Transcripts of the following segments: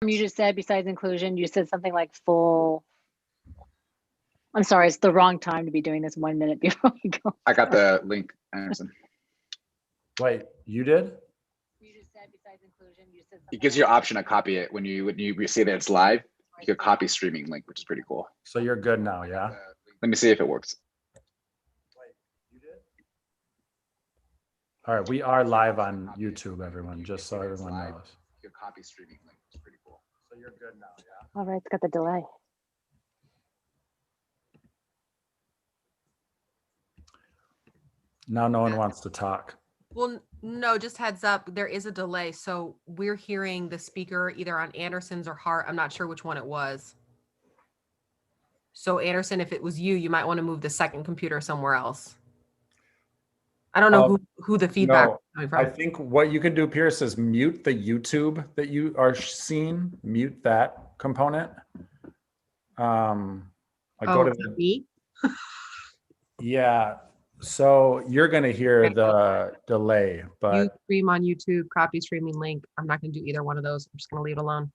You just said besides inclusion, you said something like full. I'm sorry, it's the wrong time to be doing this 1 minute before we go. I got the link, Anderson. Wait, you did? You just said besides inclusion, you said It gives you an option to copy it when you see that it's live. You could copy streaming link, which is pretty cool. So you're good now, yeah? Let me see if it works. Wait, you did? All right, we are live on YouTube, everyone, just so everyone knows. You could copy streaming link, which is pretty cool. So you're good now, yeah? All right, it's got the delay. Now no one wants to talk. Well, no, just heads up, there is a delay. So we're hearing the speaker either on Anderson's or Hart. I'm not sure which one it was. So Anderson, if it was you, you might want to move the second computer somewhere else. I don't know who the feedback is coming from. I think what you can do, Pierce, is mute the YouTube that you are seeing, mute that component. Go to me? Yeah. So you're going to hear the delay, You but stream on YouTube, copy streaming link. I'm not going to do either one of those. I'm just going to leave it alone.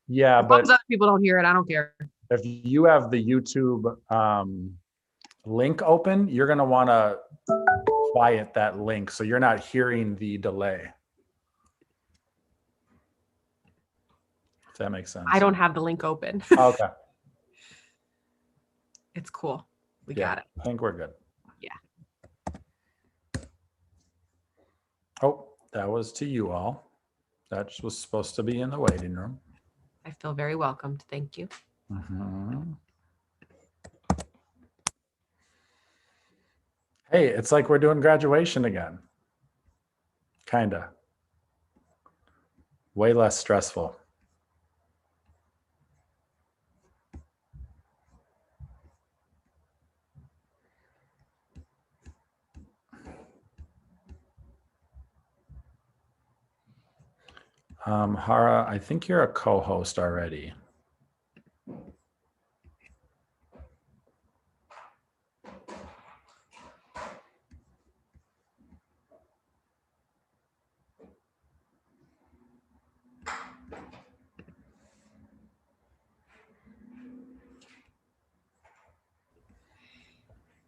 yeah, As long but as other people don't hear it, I don't care. if you have the YouTube link open, you're going to want to quiet that link so you're not hearing the delay. If that makes sense. I don't have the link open. Okay. It's cool. We Yeah, got it. I think we're good. Yeah. Oh, that was to you all. That was supposed to be in the waiting room. I feel very welcomed. Thank you. Mhm. Hey, it's like we're doing graduation again. Kinda. Way less stressful. Hara, I think you're a co-host already.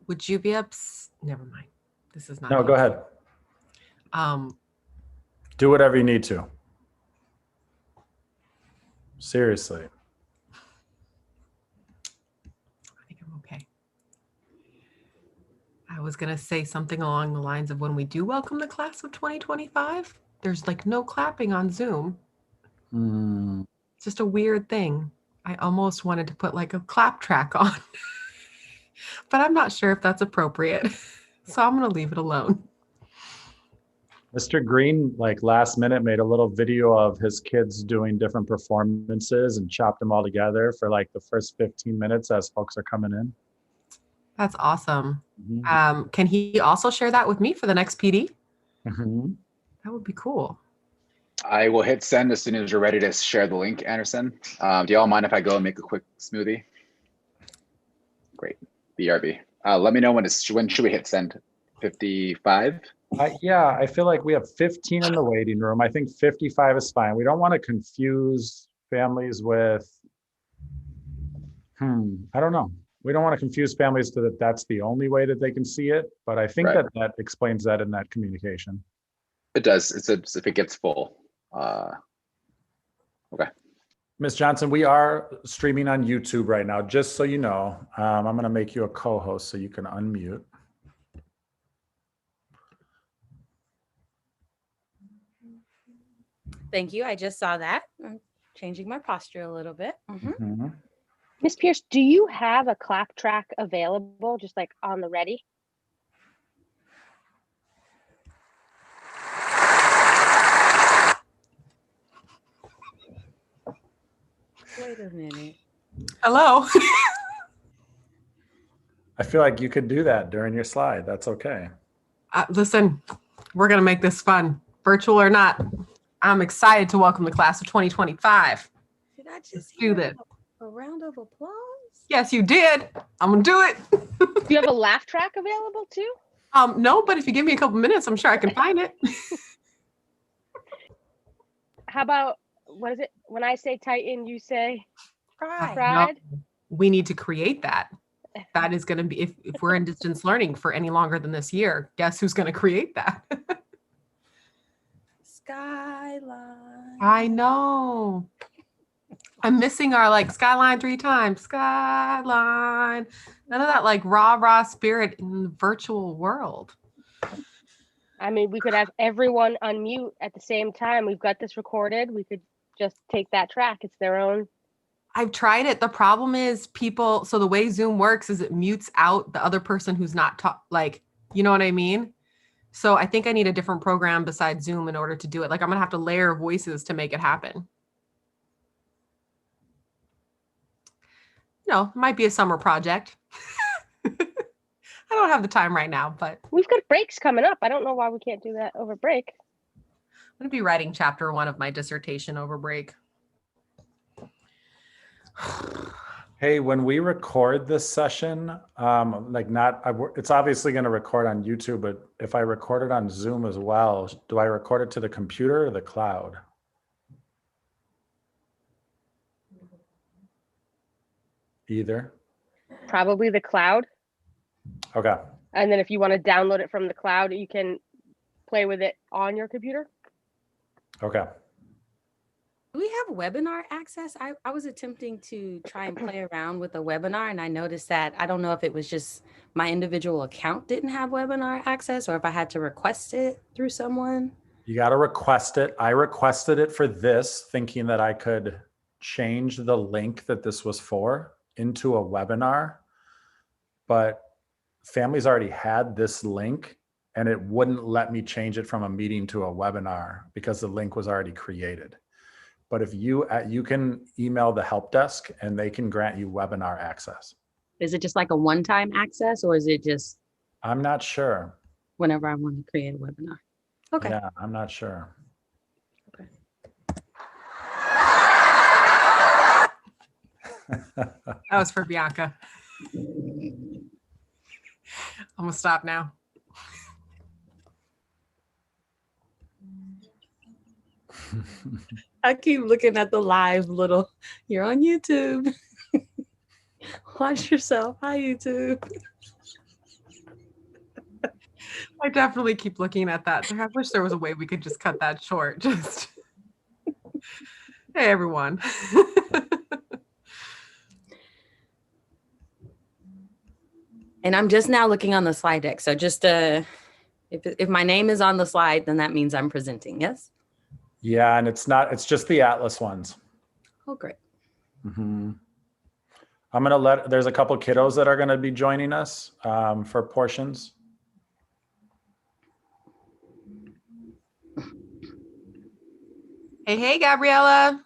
Would you be never mind. This is not. No, go ahead. Do whatever you need to. Seriously. I think I'm okay. I was going to say something along the lines of when we do welcome the class of 2025, there's like no clapping on Zoom. It's just a weird thing. I almost wanted to put like a clap track on, but I'm not sure if that's appropriate. So I'm going to leave it alone. Mr. Green, like last minute, made a little video of his kids doing different performances and chopped them all together for like the first 15 minutes as folks are coming in. That's awesome. Mhm. Can he also share that with me for the next PD? Mhm. That would be cool. I will hit send as soon as you're ready to share the link, Anderson. Do y'all mind if I go and make a quick smoothie? Great. BRB. Let me know when should we hit send? 55? Yeah, I feel like we have 15 in the waiting room. I think 55 is fine. We don't want to confuse families with, I don't know. We don't want to confuse families to that that's the only way that they can see it, but I think Right. that explains that in that communication. It does. It's if it gets full. Okay. Ms. Johnson, we are streaming on YouTube right now, just so you know. I'm going to make you a co-host so you can unmute. Thank you. I just saw that. I'm changing my posture a little bit. Mhm. Miss Pierce, do you have a clap track available, just like on the ready? Wait a minute. Hello. I feel like you could do that during your slide. That's okay. Listen, we're going to make this fun, virtual or not. I'm excited to welcome the class of 2025. Did I Let's just do hear this. a round of applause? Yes, you did. I'm going to do it. Do you have a laugh track available too? No, but if you give me a couple minutes, I'm sure I can find it. How about what is it? When I say Titan, you say Right. Pride. We need to create that. That is going to be, if we're in distance learning for any longer than this year, guess who's going to create that? Skyline. I know. I'm missing our like skyline 3 times. Skyline. None of that like rah spirit in the virtual world. I mean, we could have everyone unmute at the same time. We've got this recorded. We could just take that track. It's their own. I've tried it. The problem is people, so the way Zoom works is it mutes out the other person who's not like, you know what I mean? So I think I need a different program besides Zoom in order to do it. Like I'm gonna have to layer voices to make it happen. No, it might be a summer project. I don't have the time right now, but We've got breaks coming up. I don't know why we can't do that over break. I'm going to be writing chapter 1 of my dissertation over break. Hey, when we record this session, it's obviously going to record on YouTube, but if I record it on Zoom as well, do I record it to the computer or the cloud? Either. Probably the cloud. Okay. And then if you want to download it from the cloud, you can play with it on your computer. Okay. Do we have webinar access? I was attempting to try and play around with a webinar, and I noticed that I don't know if it was just my individual account didn't have webinar access or if I had to request it through someone. You got to request it. I requested it for this, thinking that I could change the link that this was for into a webinar, but families already had this link and it wouldn't let me change it from a meeting to a webinar because the link was already created. But if you can email the help desk and they can grant you webinar access. Is it just like a one-time access or is it just I'm not sure. whenever I want to create a webinar? Okay. Yeah, I'm not sure. Okay. That was for Bianca. I'm going to stop now. I keep looking at the live little, you're on YouTube. Watch yourself. Hi, YouTube. I definitely keep looking at that. I wish there was a way we could just cut that short. Just, hey, everyone. And I'm just now looking on the slide deck. So just if my name is on the slide, then that means I'm presenting. Yes. Yeah, and it's just the Atlas ones. Oh, great. Mm-hmm. There's a couple kiddos that are going to be joining us for portions. Hey, Gabriella.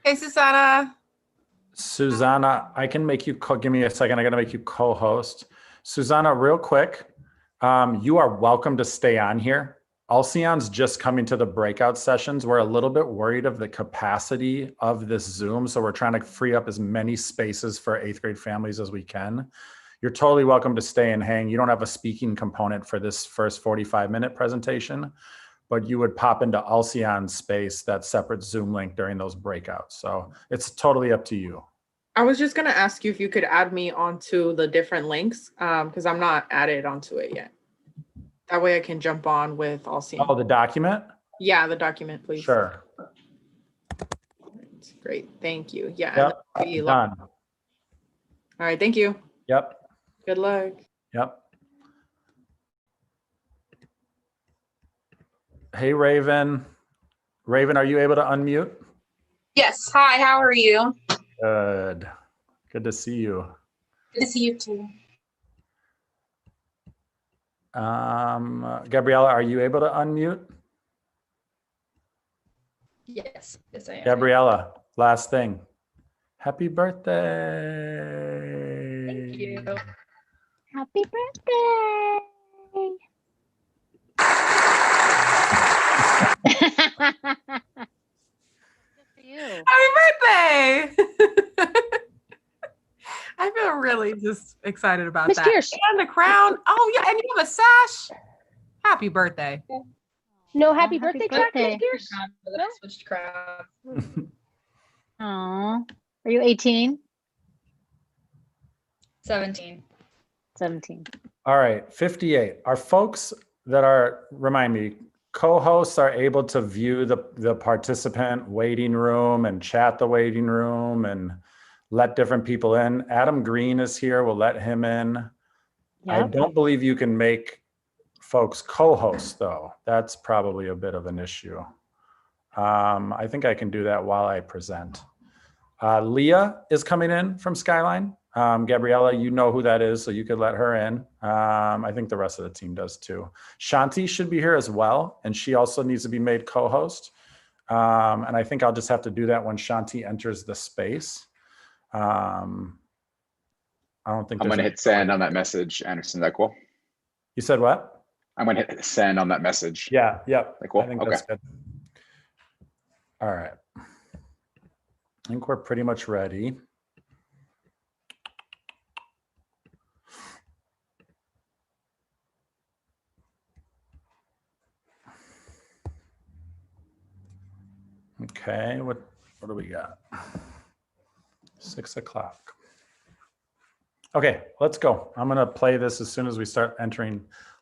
Hey, Susanna. Susanna, I can make you, give me a second. I got to make you co-host. Susanna, real quick, you are welcome to stay on here. Alcyon's just coming to the breakout sessions. We're a little bit worried of the capacity of this Zoom, so we're trying to free up as many spaces for 8th grade families as we can. You're totally welcome to stay and hang. You don't have a speaking component for this first 45-minute presentation, but you would pop into Alcyon's space, that separate Zoom link during those breakouts. So it's totally up to you. I was just going to ask you if you could add me onto the different links because I'm not added onto it yet. That way I can jump on with Alcyon. Oh, the document? Yeah, the document, please. Sure. Great. Thank you. Yeah. Yep. Done. All right. Thank you. Yep. Good luck. Yep. Hey, Raven. Raven, are you able to unmute? Yes. Hi, how are you? Good. Good to see you. Good to see you too. Gabriella, are you able to unmute? Yes. Yes, I am. Gabriella, last thing. Happy birthday. Thank you. Happy birthday. Good for you. Happy birthday. I feel really just just excited about Miss that. Pierce. And the crown. Oh yeah, and you have a sash. Happy birthday. No happy happy birthday track, Miss birthday. Pierce? No? Switched crowd. Aw. Are you 18? 17. 17. All right, 58. Our folks that are, remind me, co-hosts are able to view the participant waiting room and chat the waiting room and let different people in. Adam Green is here. We'll let him in. I Yep. don't believe you can make folks co-hosts though. That's probably a bit of an issue. I think I can do that while I present. Leah is coming in from Skyline. Gabriella, you know who that is, so you could let her in. I think the rest of the team does too. Shanti should be here as well, and she also needs to be made co-host. And I think I'll just have to do that when Shanti enters the space. I don't think I'm there's gonna any- hit send on that message, Anderson. Is that cool? You said what? I'm gonna hit send on that message. Yeah, yep. Like, cool. I think Okay. that's good. All right. I think we're pretty much ready. Okay, what do we got? 6 o'clock. Okay, let's go. I'm gonna play this as soon as we start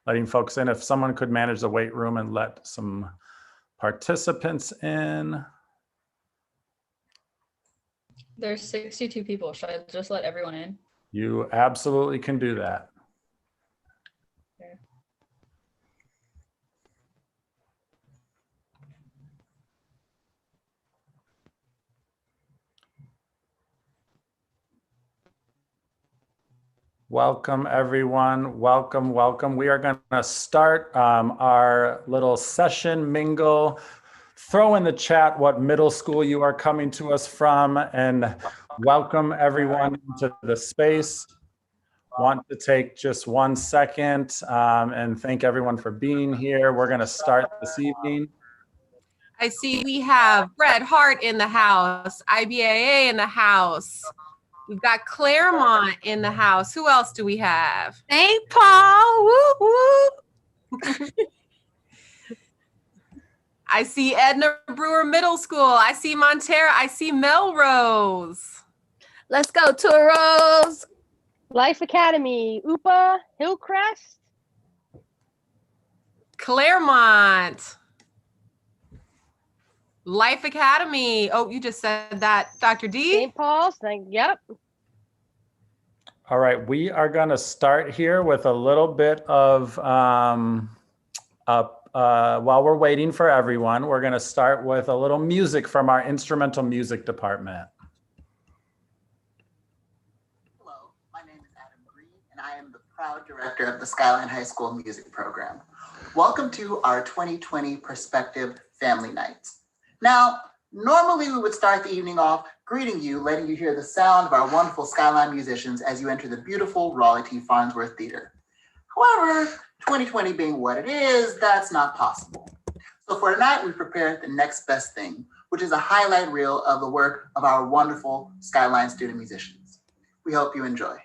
letting folks in. If someone could manage the wait room and let some participants in. There's 62 people. Should I just let everyone in? You absolutely can do that. Okay. Welcome, everyone. Welcome, welcome. We are going to start our little session mingle. Throw in the chat what middle school you are coming to us from, and welcome everyone to the space. Want to take just 1 second and thank everyone for being here. We're going to start this evening. I see we have Fred Hart in the house, IBAA in the house. We've got Claremont in the house. Who else do we have? St. Paul. Woo woo. I see Edna Brewer Middle School. I see Montera. I see Melrose. Let's go, Toros. Life Academy, UPA, Hillcrest, Claremont. Life Academy. Oh, you just said that, Dr. D. St. Paul's. Yep. All right, we are going to start here with a little bit of, while we're waiting for everyone, we're going to start with a little music from our instrumental music department. Hello, my name is Adam Green, and I am the proud director of the Skyline High School Music Program. Welcome to our 2020 Perspective Family Nights. Now, normally we would start the evening off greeting you, letting you hear the sound of our wonderful Skyline musicians as you enter the beautiful Raleigh T. Farnsworth Theater. However, 2020 being what it is, that's not possible. So for tonight, we prepared the next best thing, which is a highlight reel of the work of our wonderful Skyline student musicians. We hope you enjoy.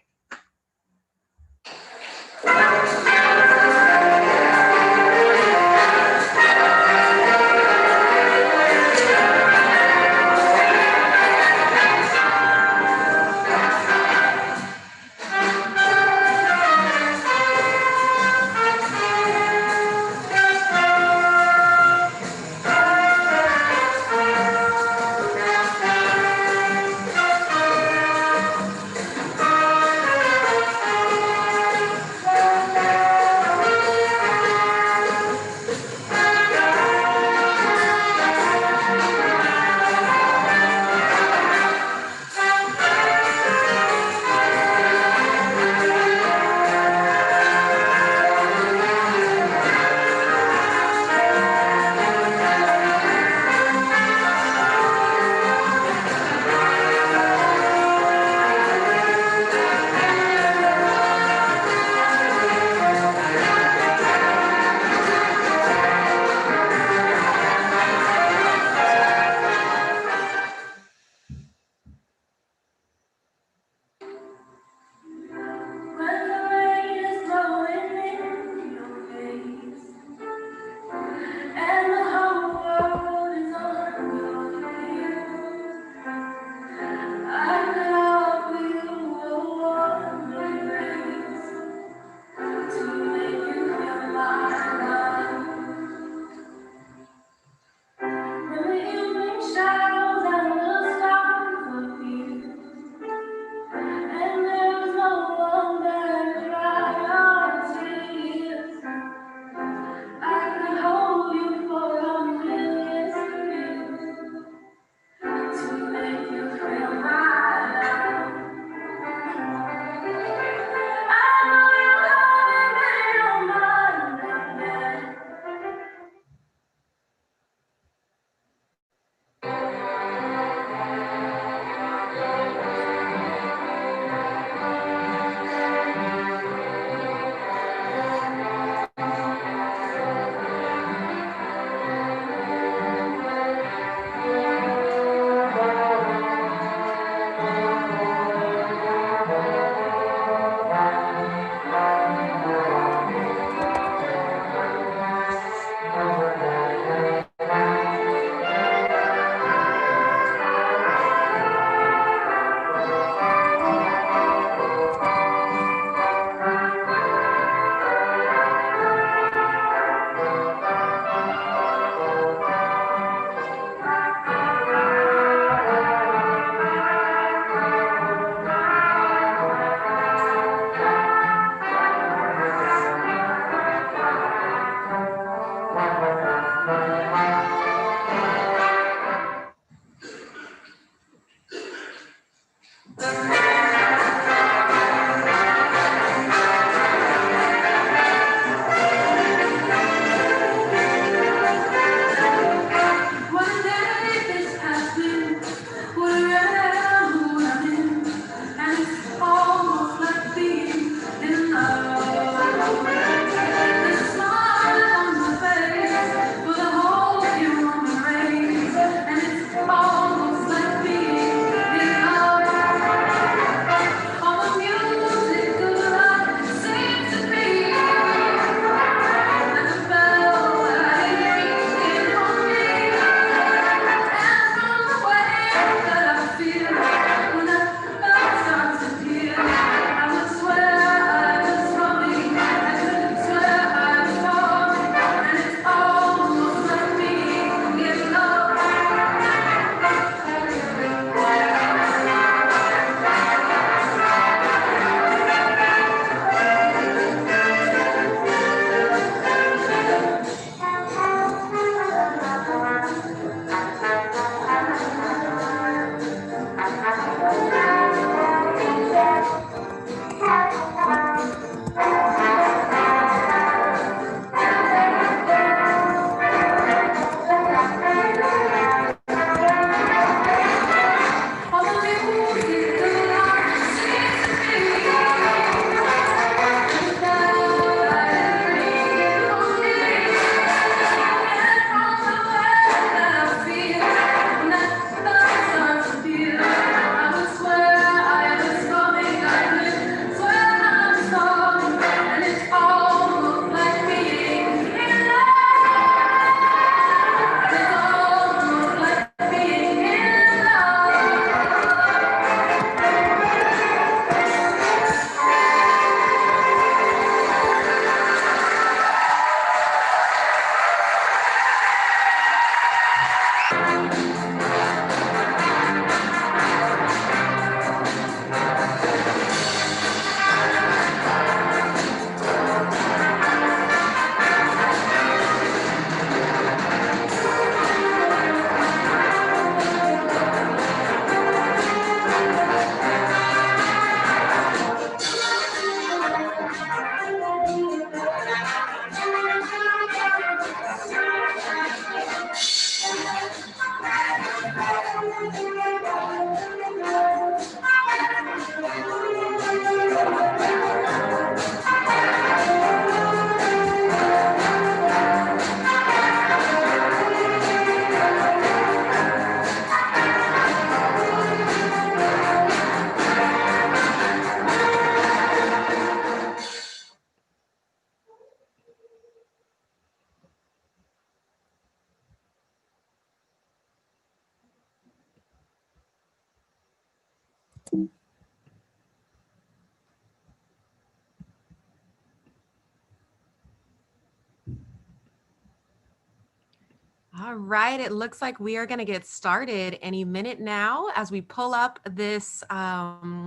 All right, it looks like we are going to get started any minute now as we pull up this, our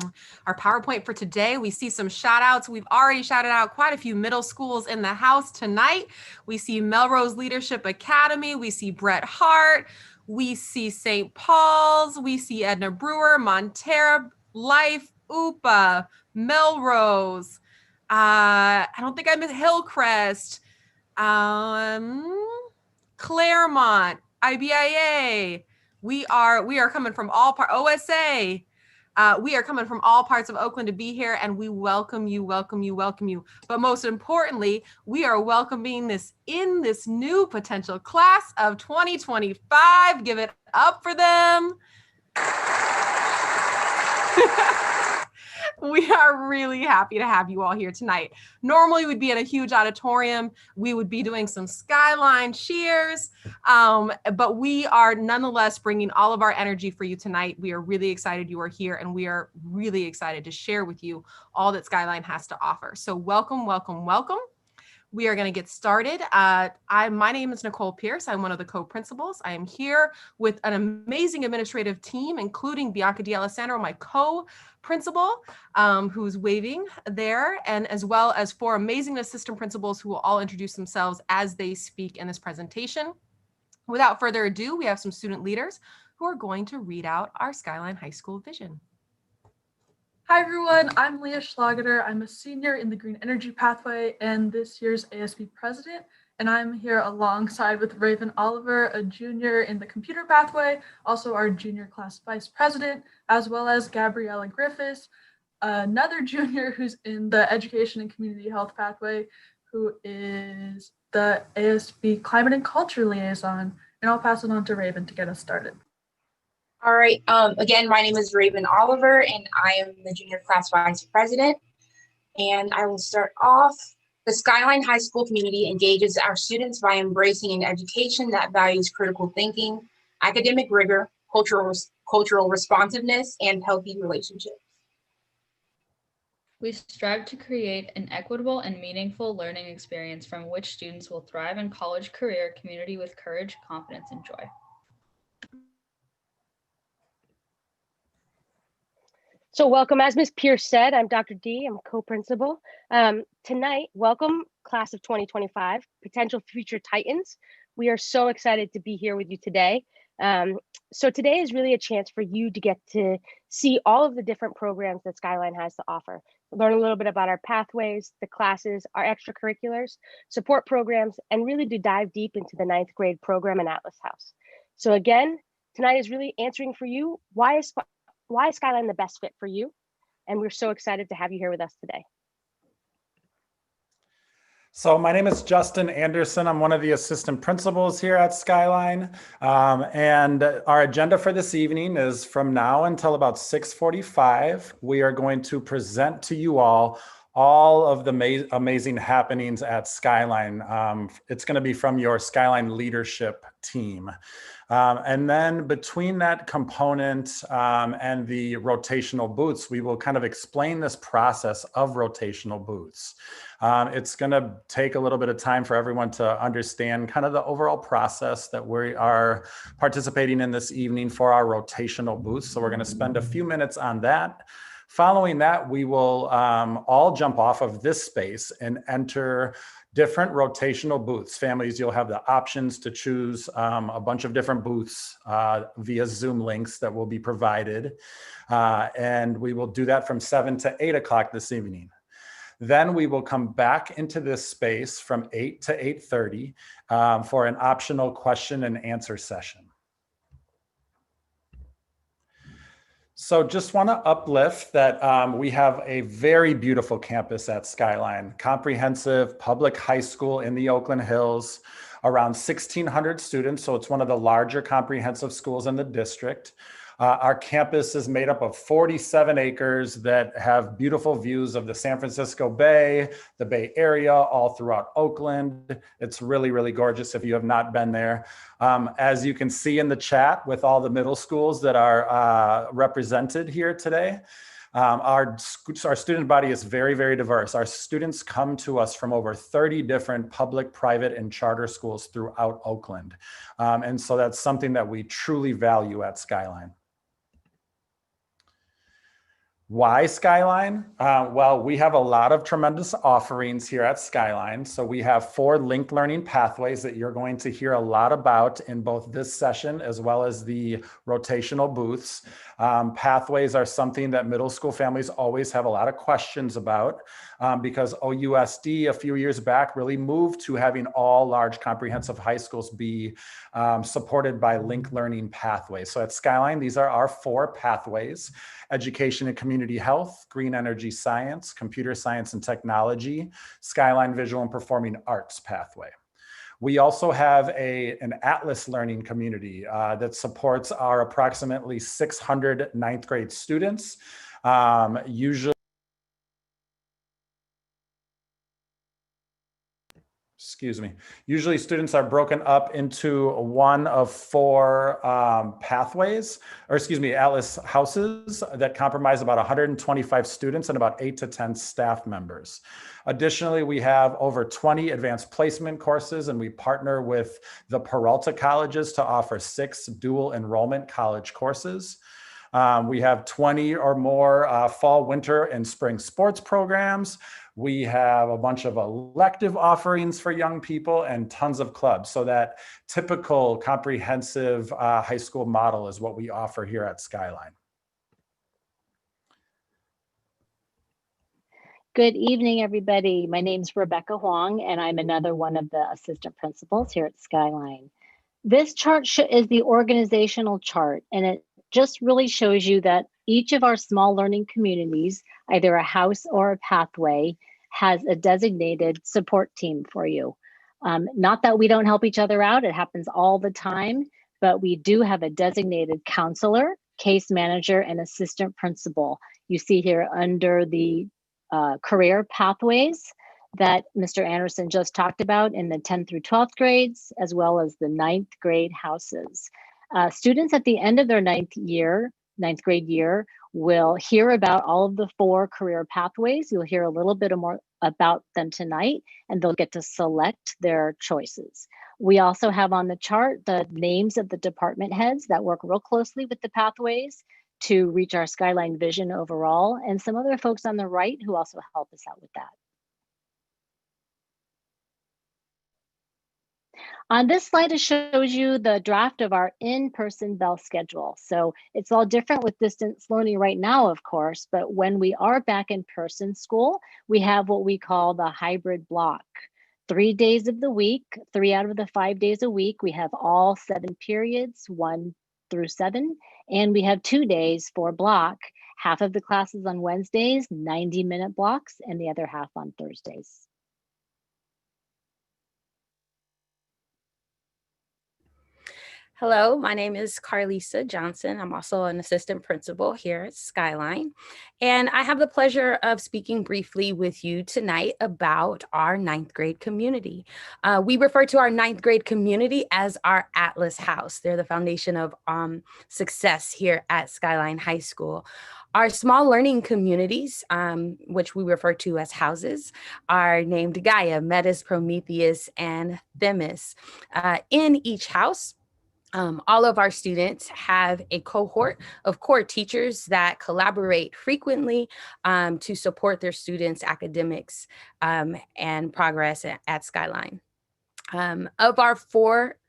PowerPoint for today. We see some shout outs. We've already shouted out quite a few middle schools in the house tonight. We see Melrose Leadership Academy. We see Bret Hart. We see St. Paul's. We see Edna Brewer, Montera, Life, UPA, Melrose. I don't think I missed Hillcrest. Claremont, IBIA. We are coming from all parts, OSA. We are coming from all parts of Oakland to be here, and we welcome you. But most importantly, we are welcoming this new potential class of 2025. Give it up for them. We are really happy to have you all here tonight. Normally we'd be in a huge auditorium. We would be doing some Skyline cheers, but we are nonetheless bringing all of our energy for you tonight. We are really excited you are here, and we are really excited to share with you all that Skyline has to offer. So welcome. We are going to get started. My name is Nicole Pierce. I'm one of the co-principals. I am here with an amazing administrative team, including Bianca D'Alessandro, my co-principal, who's waving there, and as well as 4 amazing assistant principals who will all introduce themselves as they speak in this presentation. Without further ado, we have some student leaders who are going to read out our Skyline High School vision. Hi everyone, I'm Leah Schlageter. I'm a senior in the Green Energy Pathway and this year's ASB president. And I'm here alongside with Raven Oliver, a junior in the Computer Pathway, also our junior class vice president, as well as Gabriella Griffiths, another junior who's in the Education and Community Health Pathway, who is the ASB Climate and Culture Liaison. And I'll pass it on to Raven to get us started. All right. Again, my name is Raven Oliver, and I am the junior class vice president. And I will start off. The Skyline High School community engages our students by embracing an education that values critical thinking, academic rigor, cultural responsiveness, and healthy relationships. We strive to create an equitable and meaningful learning experience from which students will thrive in college, career, community with courage, confidence, and joy. So welcome, as Ms. Pierce said, I'm Dr. D, I'm co-principal. Tonight, welcome class of 2025, potential future Titans. We are so excited to be here with you today. So today is really a chance for you to get to see all of the different programs that Skyline has to offer. Learn a little bit about our pathways, the classes, our extracurriculars, support programs, and really to dive deep into the 9th grade program in Atlas House. So again, tonight is really answering for you, why is Skyline the best fit for you? And we're so excited to have you here with us today. So my name is Justin Anderson. I'm one of the assistant principals here at Skyline. And our agenda for this evening is from now until about 6:45. We are going to present to you all of the amazing happenings at Skyline. It's going to be from your Skyline leadership team. And then between that component and the rotational booths, we will kind of explain this process of rotational booths. It's going to take a little bit of time for everyone to understand kind of the overall process that we are participating in this evening for our rotational booths. So we're going to spend a few minutes on that. Following that, we will all jump off of this space and enter different rotational booths. Families, you'll have the options to choose a bunch of different booths via Zoom links that will be provided. And we will do that from 7 to 8 o'clock this evening. Then we will come back into this space from 8 to 8:30 for an optional question and answer session. So just want to uplift that we have a very beautiful campus at Skyline, comprehensive public high school in the Oakland Hills, around 1,600 students. So it's one of the larger comprehensive schools in the district. Our campus is made up of 47 acres that have beautiful views of the San Francisco Bay, the Bay Area, all throughout Oakland. It's really, really gorgeous if you have not been there. As you can see in the chat with all the middle schools that are represented here today, our student body is very, very diverse. Our students come to us from over 30 different public, private, and charter schools throughout Oakland. And so that's something that we truly value at Skyline. Why Skyline? Well, we have a lot of tremendous offerings here at Skyline. So we have 4 linked learning pathways that you're going to hear a lot about in both this session as well as the rotational booths. Pathways are something that middle school families always have a lot of questions about because OUSD a few years back really moved to having all large comprehensive high schools be supported by linked learning pathways. So at Skyline, these are our 4 pathways: education and community health, green energy science, computer science and technology, Skyline visual and performing arts pathway. We also have an Atlas learning community that supports our approximately 600 ninth grade students. Usually students are broken up into one of 4 pathways, or Atlas houses that comprise about 125 students and about 8 to 10 staff members. Additionally, we have over 20 advanced placement courses, and we partner with the Peralta colleges to offer 6 dual enrollment college courses. We have 20 or more fall, winter, and spring sports programs. We have a bunch of elective offerings for young people and tons of clubs. So that typical comprehensive high school model is what we offer here at Skyline. Good evening, everybody. My name's Rebecca Huang, and I'm another one of the assistant principals here at Skyline. This chart is the organizational chart, and it just really shows you that each of our small learning communities, either a house or a pathway, has a designated support team for you. Not that we don't help each other out, it happens all the time, but we do have a designated counselor, case manager, and assistant principal. You see here under the career pathways that Mr. Anderson just talked about in the 10th through 12th grades, as well as the 9th grade houses. Students at the end of their 9th grade year will hear about all of the 4 career pathways. You'll hear a little bit more about them tonight, and they'll get to select their choices. We also have on the chart the names of the department heads that work real closely with the pathways to reach our Skyline vision overall, and some other folks on the right who also help us out with that. On this slide, it shows you the draft of our in-person bell schedule. So it's all different with distance learning right now, of course, but when we are back in person school, we have what we call the hybrid block. 3 days of the week, 3 out of the 5 days a week, we have all 7 periods, 1 through 7, and we have 2 days for block, half of the classes on Wednesdays, 90-minute blocks, and the other half on Thursdays. Hello, my name is Carlisa Johnson. I'm also an assistant principal here at Skyline. And I have the pleasure of speaking briefly with you tonight about our 9th grade community. We refer to our 9th grade community as our Atlas House. They're the foundation of success here at Skyline High School. Our small learning communities, which we refer to as houses, are named Gaia, Metis, Prometheus, and Themis. In each house, all of our students have a cohort of core teachers that collaborate frequently to support their students' academics and progress at Skyline. Of our 4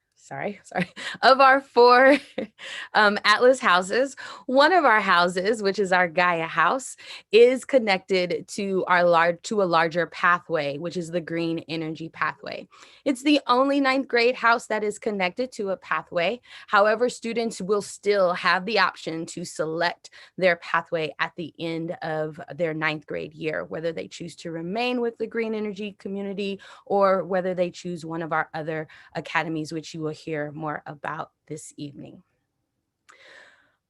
of our four Atlas houses, one of our houses, which is our Gaia house, is connected to a larger pathway, which is the green energy pathway. It's the only ninth grade house that is connected to a pathway. However, students will still have the option to select their pathway at the end of their ninth grade year, whether they choose to remain with the green energy community or whether they choose one of our other academies, which you will hear more about this evening.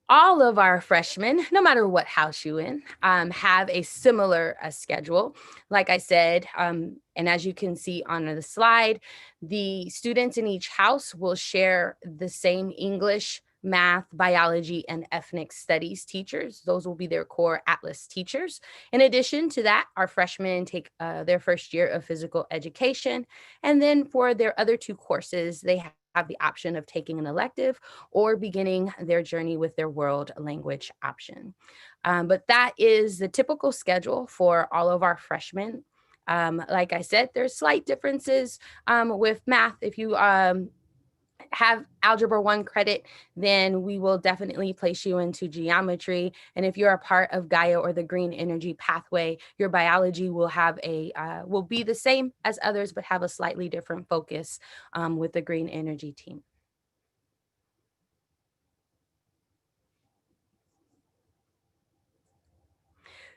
All of our freshmen, no matter what house you're in, have a similar schedule. Like I said, and as you can see on the slide, the students in each house will share the same English, math, biology, and ethnic studies teachers. Those will be their core Atlas teachers. In addition to that, our freshmen take their first year of physical education. And then for their other two courses, they have the option of taking an elective or beginning their journey with their world language option. But that is the typical schedule for all of our freshmen. Like I said, there's slight differences with math. If you have Algebra 1 credit, then we will definitely place you into geometry. And if you're a part of Gaia or the green energy pathway, your biology will will be the same as others, but have a slightly different focus with the green energy team.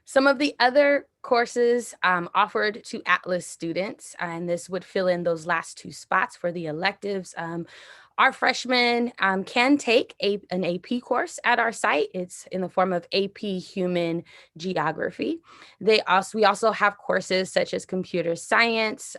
Some of the other courses offered to Atlas students, and this would fill in those last two spots for the electives. Our freshmen can take an AP course at our site. It's in the form of AP Human Geography. We also have courses such as computer science,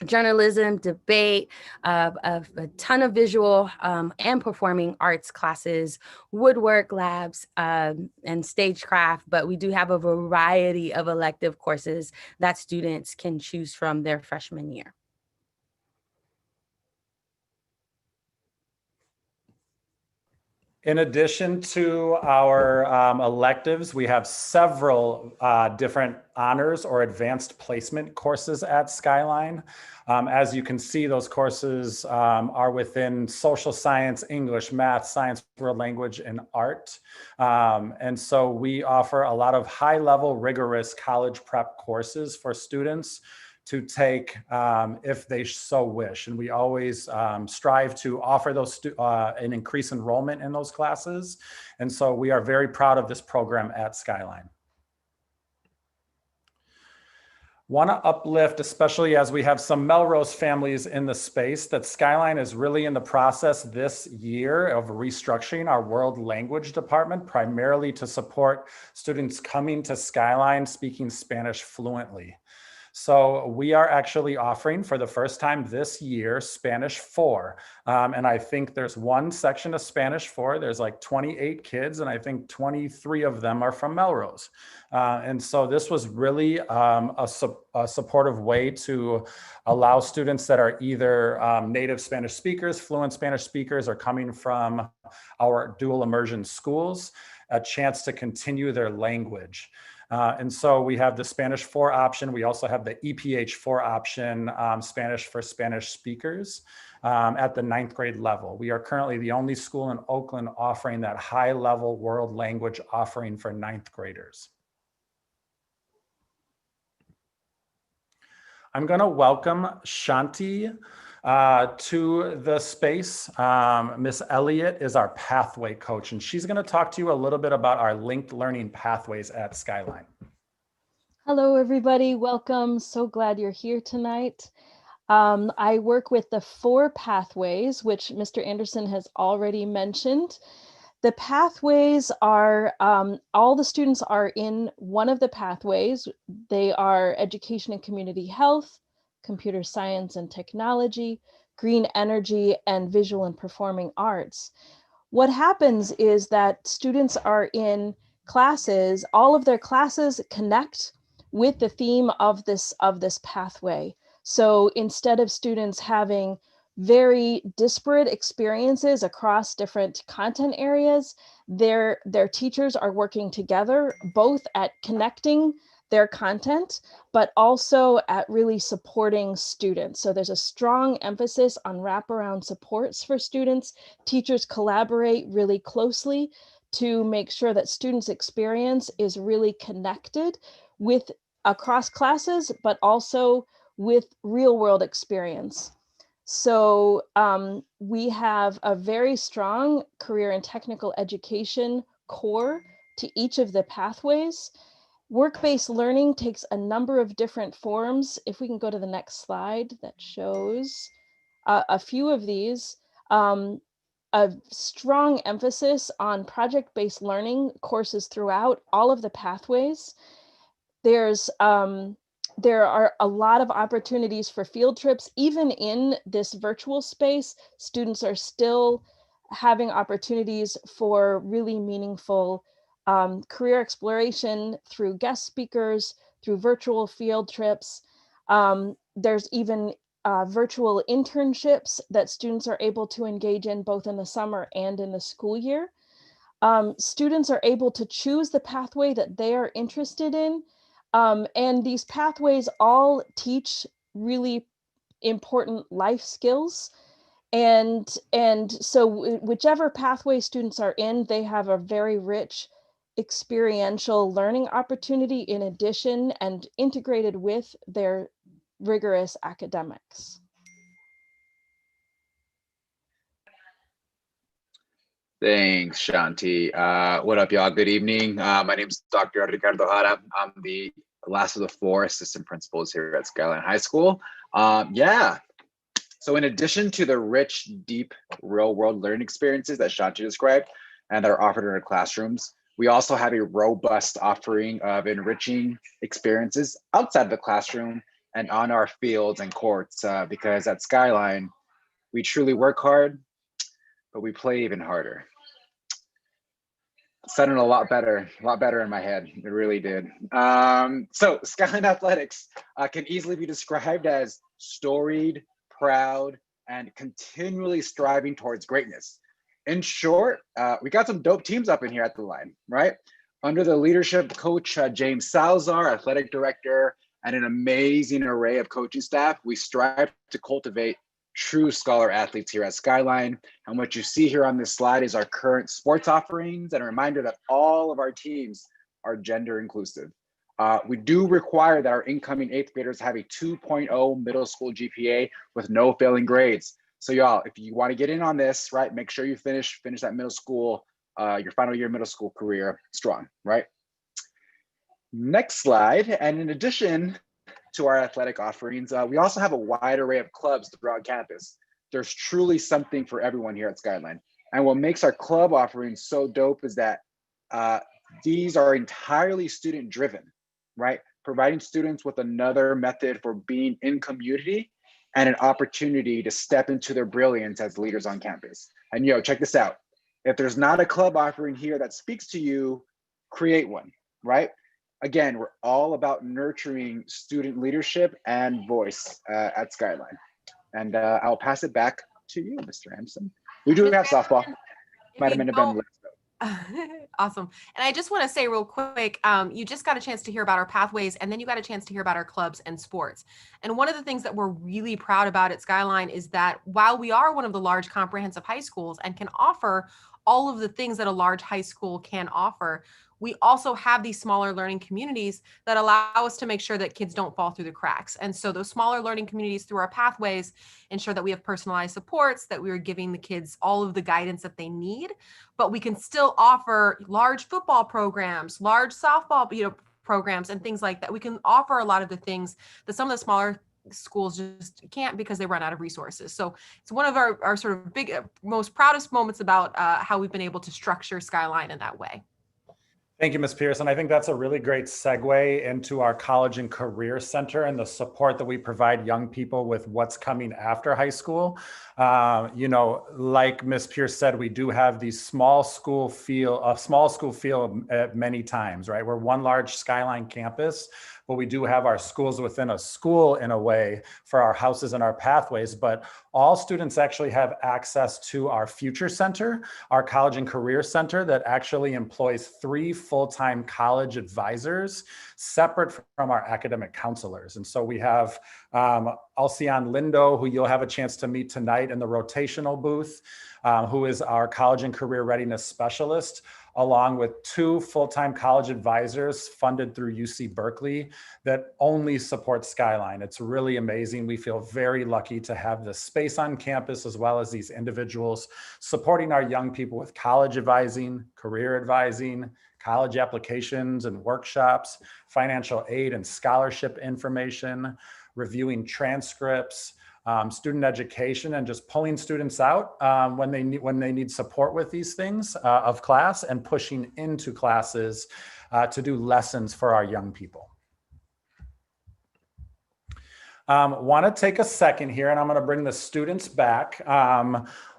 journalism, debate, a ton of visual and performing arts classes, woodwork labs, and stagecraft, but we do have a variety of elective courses that students can choose from their freshman year. In addition to our electives, we have several different honors or advanced placement courses at Skyline. As you can see, those courses are within social science, English, math, science, world language, and art. And so we offer a lot of high-level, rigorous college prep courses for students to take if they so wish. And we always strive to offer those an increased enrollment in those classes. And so we are very proud of this program at Skyline. Want to uplift, especially as we have some Melrose families in the space, that Skyline is really in the process this year of restructuring our world language department, primarily to support students coming to Skyline speaking Spanish fluently. So we are actually offering for the first time this year Spanish 4. And I think there's one section of Spanish 4. There's like 28 kids, and I think 23 of them are from Melrose. And so this was really a supportive way to allow students that are either native Spanish speakers, fluent Spanish speakers, or coming from our dual immersion schools, a chance to continue their language. And so we have the Spanish 4 option. We also have the EPH 4 option, Spanish for Spanish speakers at the 9th grade level. We are currently the only school in Oakland offering that high level world language offering for 9th graders. I'm going to welcome Shanti to the space. Miss Elliott is our pathway coach, and she's going to talk to you a little bit about our linked learning pathways at Skyline. Hello, everybody. Welcome. So glad you're here tonight. I work with the 4 pathways, which Mr. Anderson has already mentioned. The pathways are, all the students are in one of the pathways. They are education and community health, computer science and technology, green energy, and visual and performing arts. What happens is that students are in classes, all of their classes connect with the theme of this pathway. So instead of students having very disparate experiences across different content areas, their teachers are working together both at connecting their content, but also at really supporting students. So there's a strong emphasis on wraparound supports for students. Teachers collaborate really closely to make sure that students' experience is really connected with across classes, but also with real world experience. So we have a very strong career and technical education core to each of the pathways. Work-based learning takes a number of different forms. If we can go to the next slide that shows a few of these, a strong emphasis on project-based learning courses throughout all of the pathways. There are a lot of opportunities for field trips. Even in this virtual space, students are still having opportunities for really meaningful career exploration through guest speakers, through virtual field trips. There's even virtual internships that students are able to engage in both in the summer and in the school year. Students are able to choose the pathway that they are interested in. And these pathways all teach really important life skills. And so whichever pathway students are in, they have a very rich experiential learning opportunity in addition and integrated with their rigorous academics. Thanks, Shanti. What up, y'all? Good evening. My name is Dr. Ricardo Jara. I'm the last of the 4 assistant principals here at Skyline High School. So in addition to the rich, deep, real-world learning experiences that Shanti described and that are offered in our classrooms, we also have a robust offering of enriching experiences outside the classroom and on our fields and courts, because at Skyline, we truly work hard, but we play even harder. Sounded a lot better in my head. It really did. So Skyline Athletics can easily be described as storied, proud, and continually striving towards greatness. In short, we got some dope teams up in here at the line, right? Under the leadership of Coach James Salazar, athletic director, and an amazing array of coaching staff, we strive to cultivate true scholar athletes here at Skyline. And what you see here on this slide is our current sports offerings and a reminder that all of our teams are gender inclusive. We do require that our incoming 8th graders have a 2.0 middle school GPA with no failing grades. So y'all, if you want to get in on this, right, make sure you finish that middle school, your final year middle school career strong, right? Next slide. And in addition to our athletic offerings, we also have a wide array of clubs throughout campus. There's truly something for everyone here at Skyline. And what makes our club offerings so dope is that these are entirely student driven, right? Providing students with another method for being in community and an opportunity to step into their brilliance as leaders on campus. And yo, check this out. If there's not a club offering here that speaks to you, create one, right? Again, we're all about nurturing student leadership and voice at Skyline. And I'll pass it back to you, Mr. Anderson. We do have softball. Might have been late. Awesome. And I just want to say real quick, you just got a chance to hear about our pathways, and then you got a chance to hear about our clubs and sports. And one of the things that we're really proud about at Skyline is that while we are one of the large comprehensive high schools and can offer all of the things that a large high school can offer, we also have these smaller learning communities that allow us to make sure that kids don't fall through the cracks. And so those smaller learning communities through our pathways ensure that we have personalized supports, that we are giving the kids all of the guidance that they need, but we can still offer large football programs, large softball, programs and things like that. We can offer a lot of the things that some of the smaller schools just can't because they run out of resources. So it's one of our sort of big, most proudest moments about how we've been able to structure Skyline in that way. Thank you, Ms. Pearson. I think that's a really great segue into our College and Career Center and the support that we provide young people with what's coming after high school. Like Ms. Pierce said, we do have these small school feel many times, right? We're one large Skyline campus, but we do have our schools within a school in a way for our houses and our pathways. But all students actually have access to our Future Center, our College and Career Center that actually employs 3 full-time college advisors separate from our academic counselors. And so we have Alcion Lindo, who you'll have a chance to meet tonight in the rotational booth, who is our college and career readiness specialist, along with 2 full-time college advisors funded through UC Berkeley that only support Skyline. It's really amazing. We feel very lucky to have this space on campus, as well as these individuals supporting our young people with college advising, career advising, college applications and workshops, financial aid and scholarship information, reviewing transcripts, student education, and just pulling students out when they need support with these things of class, and pushing into classes to do lessons for our young people. Want to take a second here, and I'm going to bring the students back.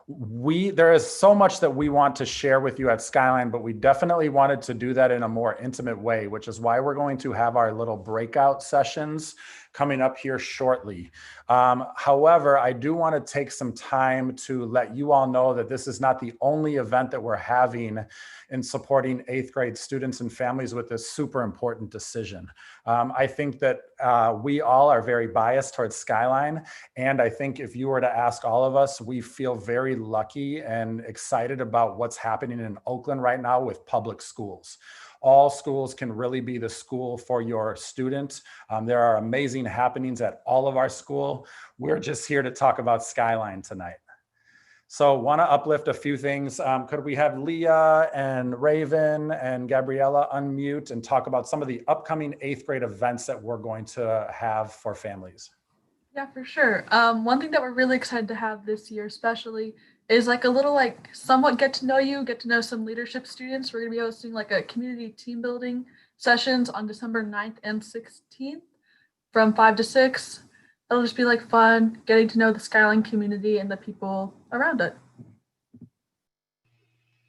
There is so much that we want to share with you at Skyline, but we definitely wanted to do that in a more intimate way, which is why we're going to have our little breakout sessions coming up here shortly. However, I do want to take some time to let you all know that this is not the only event that we're having in supporting 8th grade students and families with this super important decision. I think that we all are very biased towards Skyline. And I think if you were to ask all of us, we feel very lucky and excited about what's happening in Oakland right now with public schools. All schools can really be the school for your student. There are amazing happenings at all of our school. We're just here to talk about Skyline tonight. So want to uplift a few things. Could we have Leah and Raven and Gabriella unmute and talk about some of the upcoming 8th grade events that we're going to have for families? Yeah, for sure. One thing that we're really excited to have this year especially is like a little somewhat get to know some leadership students. We're going to be hosting like a community team building sessions on December 9th and 16th from 5 to 6. It'll just be like fun, getting to know the Skyline community and the people around it.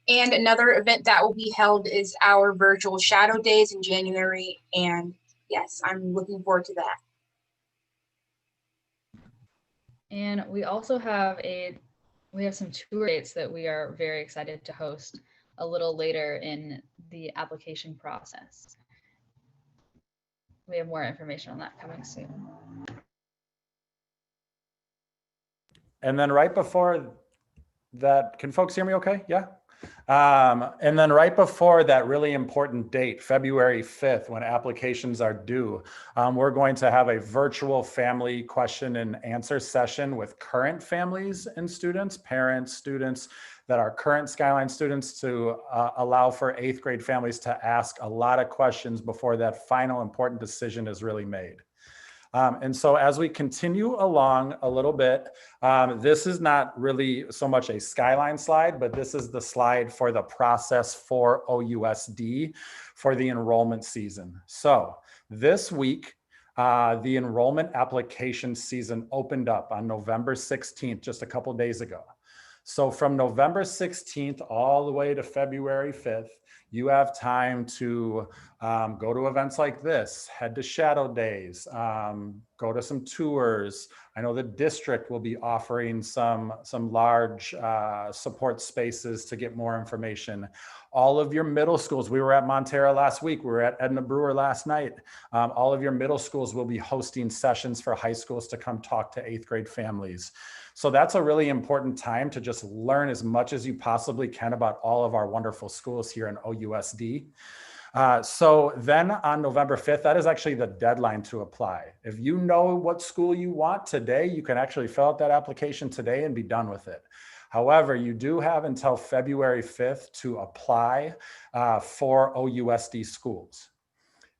And another event that will be held is our virtual Shadow Days in January. And yes, I'm looking forward to that. And we also have some tour dates that we are very excited to host a little later in the application process. We have more information on that coming soon. And then right before that, can folks hear me okay? Yeah. And then right before that really important date, February 5th, when applications are due, we're going to have a virtual family question and answer session with current families and students, parents, students that are current Skyline students, to allow for 8th grade families to ask a lot of questions before that final important decision is really made. And so as we continue along a little bit, this is not really so much a Skyline slide, but this is the slide for the process for OUSD for the enrollment season. So this week, the enrollment application season opened up on November 16th, just a couple days ago. So from November 16th all the way to February 5th, you have time to go to events like this, head to Shadow Days, go to some tours. I know the district will be offering some large support spaces to get more information. All of your middle schools, we were at Montera last week, we were at Edna Brewer last night. All of your middle schools will be hosting sessions for high schools to come talk to 8th grade families. So that's a really important time to just learn as much as you possibly can about all of our wonderful schools here in OUSD. So then on November 5th, that is actually the deadline to apply. If you know what school you want today, you can actually fill out that application today and be done with it. However, you do have until February 5th to apply for OUSD schools.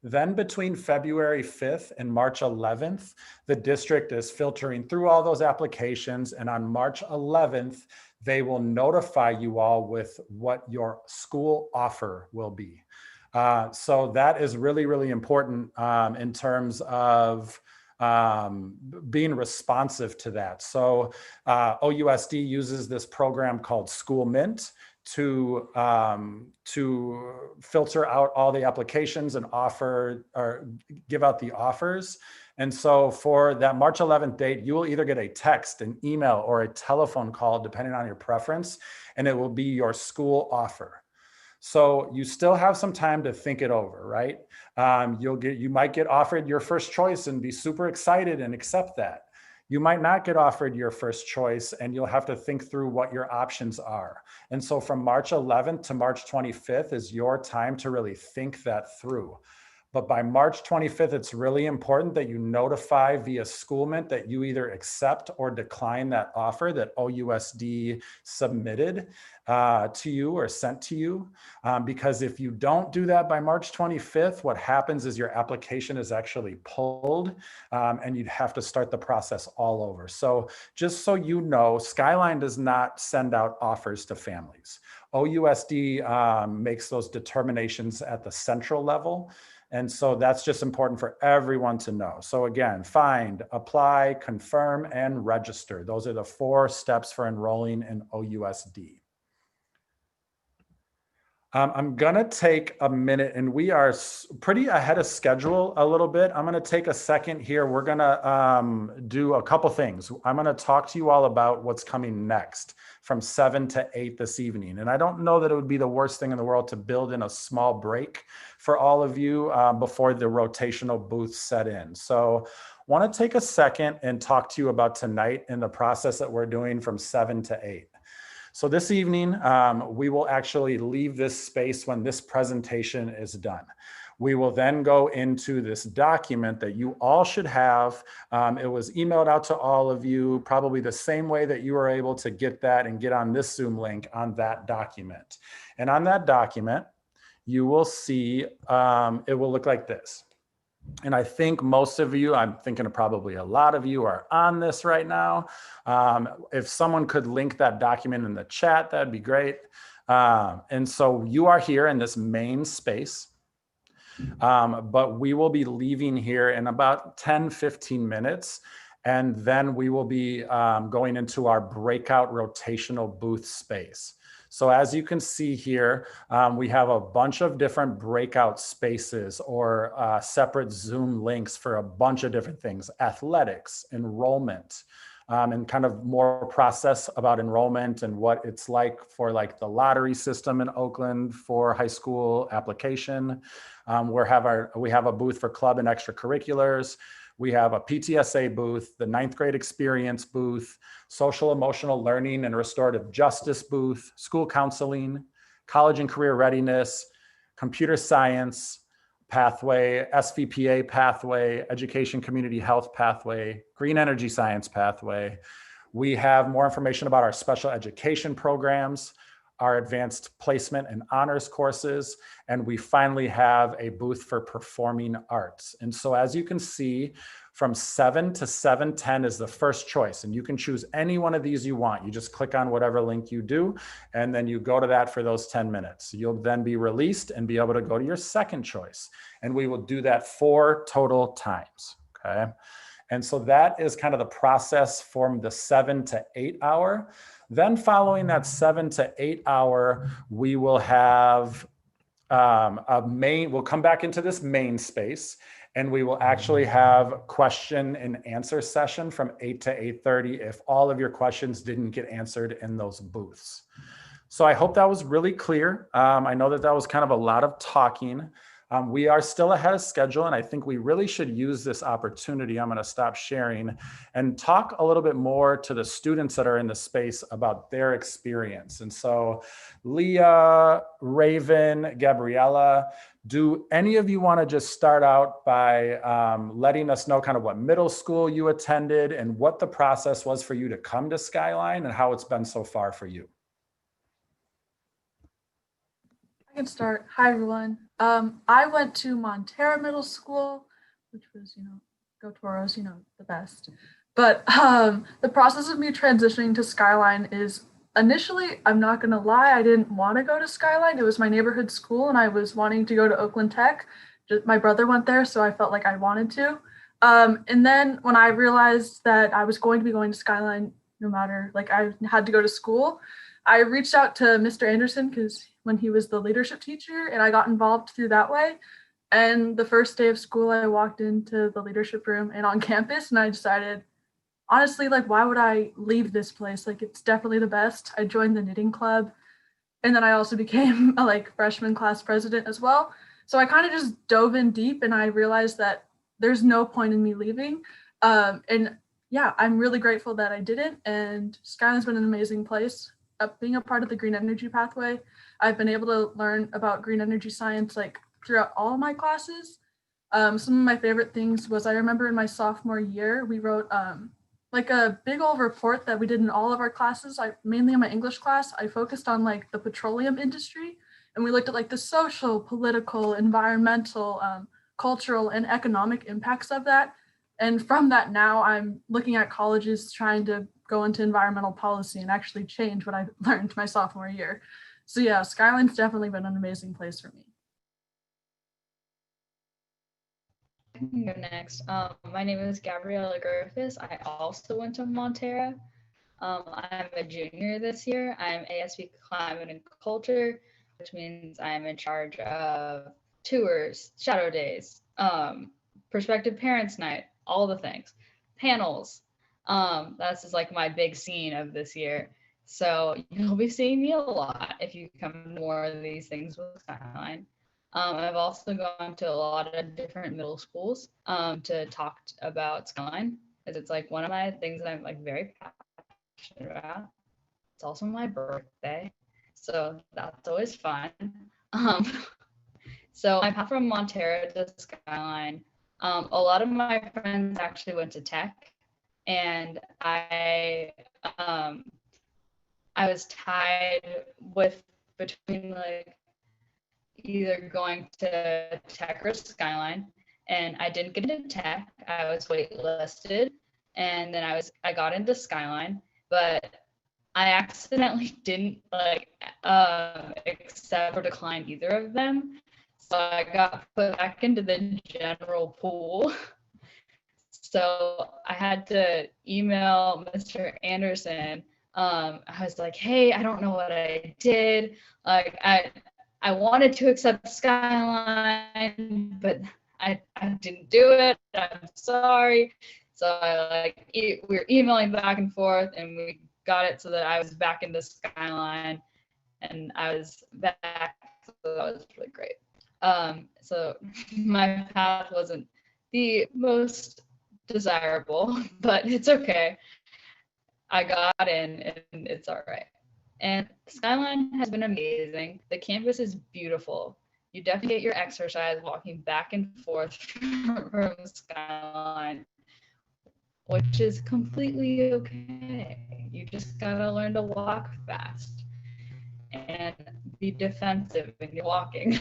Then between February 5th and March 11th, the district is filtering through all those applications, and on March 11th, they will notify you all with what your school offer will be. So that is really, really important in terms of being responsive to that. So OUSD uses this program called School Mint to filter out all the applications and offer or give out the offers. And so for that March 11th date, you will either get a text, an email, or a telephone call, depending on your preference, and it will be your school offer. So you still have some time to think it over, right? You might get offered your first choice and be super excited and accept that. You might not get offered your first choice and you'll have to think through what your options are. And so from March 11th to March 25th is your time to really think that through. But by March 25th, it's really important that you notify via Schoolmint that you either accept or decline that offer that OUSD submitted to you or sent to you. Because if you don't do that by March 25th, what happens is your application is actually pulled and you'd have to start the process all over. So just so you know, Skyline does not send out offers to families. OUSD makes those determinations at the central level. And so that's just important for everyone to know. So again, find, apply, confirm, and register. Those are the 4 steps for enrolling in OUSD. I'm gonna take a minute, and we are pretty ahead of schedule a little bit. I'm gonna take a second here. We're gonna do a couple things. I'm gonna talk to you all about what's coming next from 7 to 8 this evening. And I don't know that it would be the worst thing in the world to build in a small break for all of you before the rotational booths set in. So want to take a second and talk to you about tonight and the process that we're doing from 7 to 8. So this evening, we will actually leave this space when this presentation is done. We will then go into this document that you all should have. It was emailed out to all of you, probably the same way that you were able to get that and get on this Zoom link on that document. And on that document, you will see, it will look like this. And I think most of you, I'm thinking of probably a lot of you are on this right now. If someone could link that document in the chat, that'd be great. And so you are here in this main space, but we will be leaving here in about 10-15 minutes. And then we will be going into our breakout rotational booth space. So as you can see here, we have a bunch of different breakout spaces or separate Zoom links for a bunch of different things: athletics, enrollment, and kind of more process about enrollment and what it's like for like the lottery system in Oakland for high school application. We have a booth for club and extracurriculars. We have a PTSA booth, the 9th grade experience booth, social emotional learning and restorative justice booth, school counseling, college and career readiness, computer science pathway, SVPA pathway, education community health pathway, green energy science pathway. We have more information about our special education programs, our advanced placement and honors courses, and we finally have a booth for performing arts. And so as you can see, from 7 to 7:10 is the first choice, and you can choose any one of these you want. You just click on whatever link you do, and then you go to that for those 10 minutes. You'll then be released and be able to go to your second choice. And we will do that 4 total times, okay? And so that is kind of the process from the 7 to 8 hour. Then following that 7 to 8 hour, we will have we'll come back into this main space, and we will actually have question and answer session from 8 to 8:30 if all of your questions didn't get answered in those booths. So I hope that was really clear. I know that was kind of a lot of talking. We are still ahead of schedule, and I think we really should use this opportunity. I'm going to stop sharing and talk a little bit more to the students that are in the space about their experience. And so Leah, Raven, Gabriella, do any of you want to just start out by letting us know kind of what middle school you attended and what the process was for you to come to Skyline and how it's been so far for you? I can start. Hi, everyone. I went to Montera Middle School, which was, go Toros, the best. But the process of me transitioning to Skyline is initially, I'm not going to lie, I didn't want to go to Skyline. It was my neighborhood school, and I was wanting to go to Oakland Tech. My brother went there, so I felt like I wanted to. And then when I realized that I was going to be going to Skyline, no matter, like I had to go to school, I reached out to Mr. Anderson because when he was the leadership teacher, and I got involved through that way. And the first day of school, I walked into the leadership room and on campus, and I decided, honestly, like, why would I leave this place? Like, it's definitely the best. I joined the knitting club, and then I also became a like freshman class president as well. So I kind of just dove in deep, and I realized that there's no point in me leaving. And yeah, I'm really grateful that I didn't. And Skyline's been an amazing place. Being a part of the green energy pathway, I've been able to learn about green energy science like throughout all of my classes. Some of my favorite things was I remember in my sophomore year, we wrote like a big old report that we did in all of our classes. I mainly in my English class, I focused on like the petroleum industry, and we looked at like the social, political, environmental, cultural, and economic impacts of that. And from that now, I'm looking at colleges trying to go into environmental policy and actually change what I learned my sophomore year. So yeah, Skyline's definitely been an amazing place for me. I can go next. My name is Gabriella Griffiths. I also went to Montera. I'm a junior this year. I'm ASB Climate and Culture, which means I'm in charge of tours, shadow days, prospective parents night, all the things, panels. That's just like my big scene of this year. So you'll be seeing me a lot if you come to more of these things with Skyline. I've also gone to a lot of different middle schools to talk about Skyline, because it's like one of my things that I'm like very passionate about. It's also my birthday, so that's always fun. So my path from Montera to Skyline, a lot of my friends actually went to Tech, and I was tied with between like either going to Tech or Skyline, and I didn't get into Tech. I was waitlisted, and then I got into Skyline, but I accidentally didn't like accept or decline either of them. So I got put back into the general pool. So I had to email Mr. Anderson. I was like, hey, I don't know what I did. Like I wanted to accept Skyline, but I didn't do it. I'm sorry. So we were emailing back and forth, and we got it so that I was back in the Skyline, and I was back. So that was really great. So my path wasn't the most desirable, but it's okay. I got in, and it's all right. And Skyline has been amazing. The campus is beautiful. You definitely get your exercise walking back and forth from Skyline, which is completely okay. You just gotta learn to walk fast and be defensive when you're walking.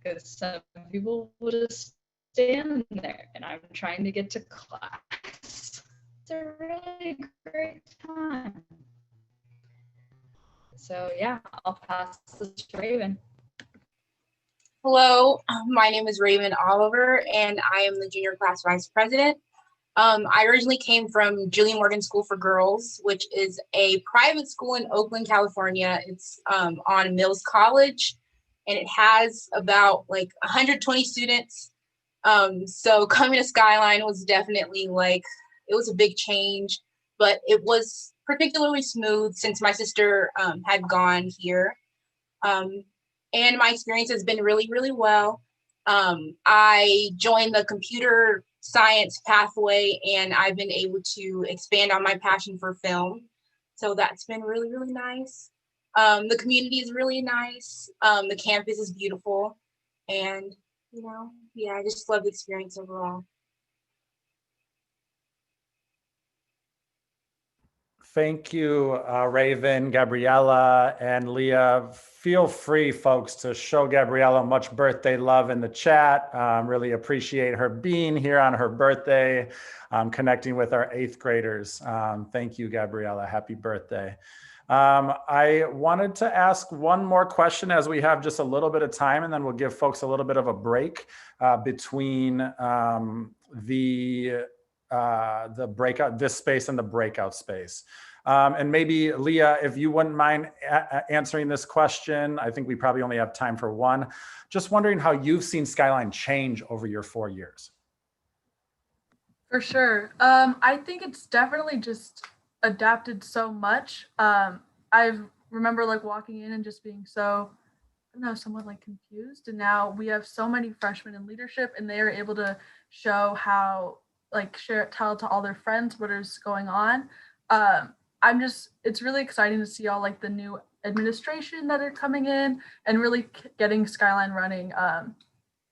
Because some people will just stand there, and I'm trying to get to class. It's a really great time. So yeah, I'll pass this to Raven. Hello, my name is Raven Oliver, and I am the junior class vice president. I originally came from Julia Morgan School for Girls, which is a private school in Oakland, California. It's on Mills College, and it has about like 120 students. So coming to Skyline was definitely like, it was a big change, but it was particularly smooth since my sister had gone here. And my experience has been really, really well. I joined the computer science pathway, and I've been able to expand on my passion for film. So that's been really, really nice. The community is really nice. The campus is beautiful. And, you know, yeah, I just love the experience overall. Thank you, Raven, Gabriella, and Leah. Feel free, folks, to show Gabriella much birthday love in the chat. Really appreciate her being here on her birthday, connecting with our 8th graders. Thank you, Gabriella. Happy birthday. I wanted to ask one more question as we have just a little bit of time, and then we'll give folks a little bit of a break between the breakout, this space and the breakout space. And maybe Leah, if you wouldn't mind answering this question, I think we probably only have time for one. Just wondering how you've seen Skyline change over your 4 years. For sure. I think it's definitely just adapted so much. I remember like walking in and just being so, I don't know, somewhat like confused. And now we have so many freshmen in leadership, and they are able to show how, like, tell to all their friends what is going on. It's really exciting to see all like the new administration that are coming in and really getting Skyline running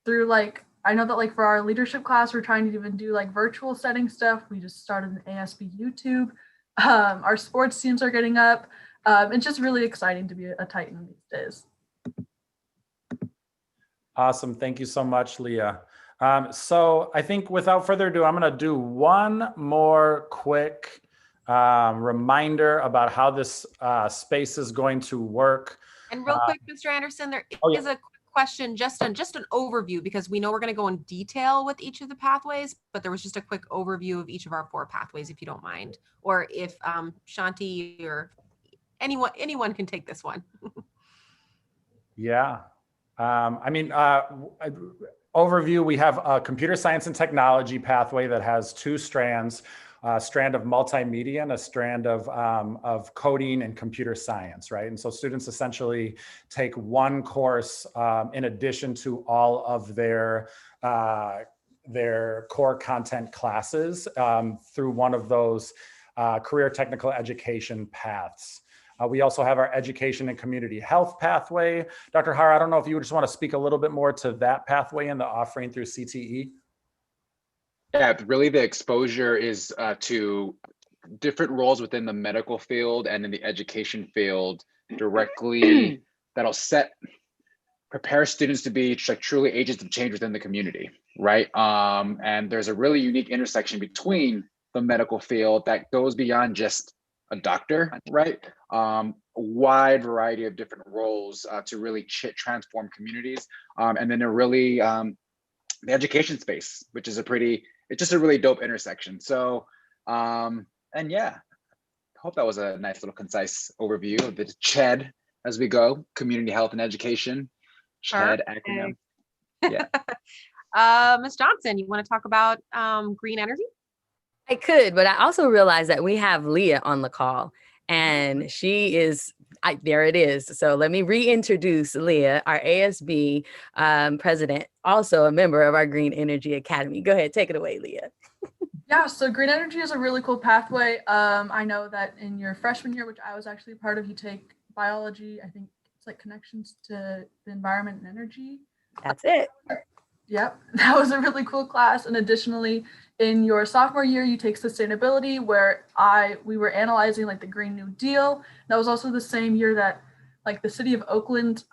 through, like, I know that like for our leadership class, we're trying to even do like virtual setting stuff. We just started an ASB YouTube. Our sports teams are getting up. It's just really exciting to be a Titan these days. Awesome. Thank you so much, Leah. So I think without further ado, I'm going to do one more quick reminder about how this space is going to work. And real quick, Mr. Anderson, there is a quick question, just an overview, because we know we're going to go in detail with each of the pathways, but there was just a quick overview of each of our 4 pathways, if you don't mind, or if Shanti or anyone can take this one. Yeah. I mean, overview, we have a computer science and technology pathway that has 2 strands, a strand of multimedia and a strand of coding and computer science, right? And so students essentially take one course in addition to all of their core content classes through one of those career technical education paths. We also have our education and community health pathway. Dr. Hara, I don't know if you just want to speak a little bit more to that pathway and the offering through CTE. Yeah, really the exposure is to different roles within the medical field and in the education field directly that'll prepare students to be like truly agents of change within the community, right? And there's a really unique intersection between the medical field that goes beyond just a doctor, right? A wide variety of different roles to really transform communities. And then the education space, which is it's just a really dope intersection. So, and yeah, hope that was a nice little concise overview of the CHED as we go, community health and education, CHED acronym. Yeah. Ms. Johnson, you want to talk about green energy? I could, but I also realized that we have Leah on the call, and she is, there it is. So let me reintroduce Leah, our ASB president, also a member of our Green Energy Academy. Go ahead, take it away, Leah. Yeah, so green energy is a really cool pathway. I know that in your freshman year, which I was actually part of, you take biology. I think it's like connections to the environment and energy. That's it. Yep, that was a really cool class. And additionally, in your sophomore year, you take sustainability, where we were analyzing like the Green New Deal. That was also the same year that like the city of Oakland,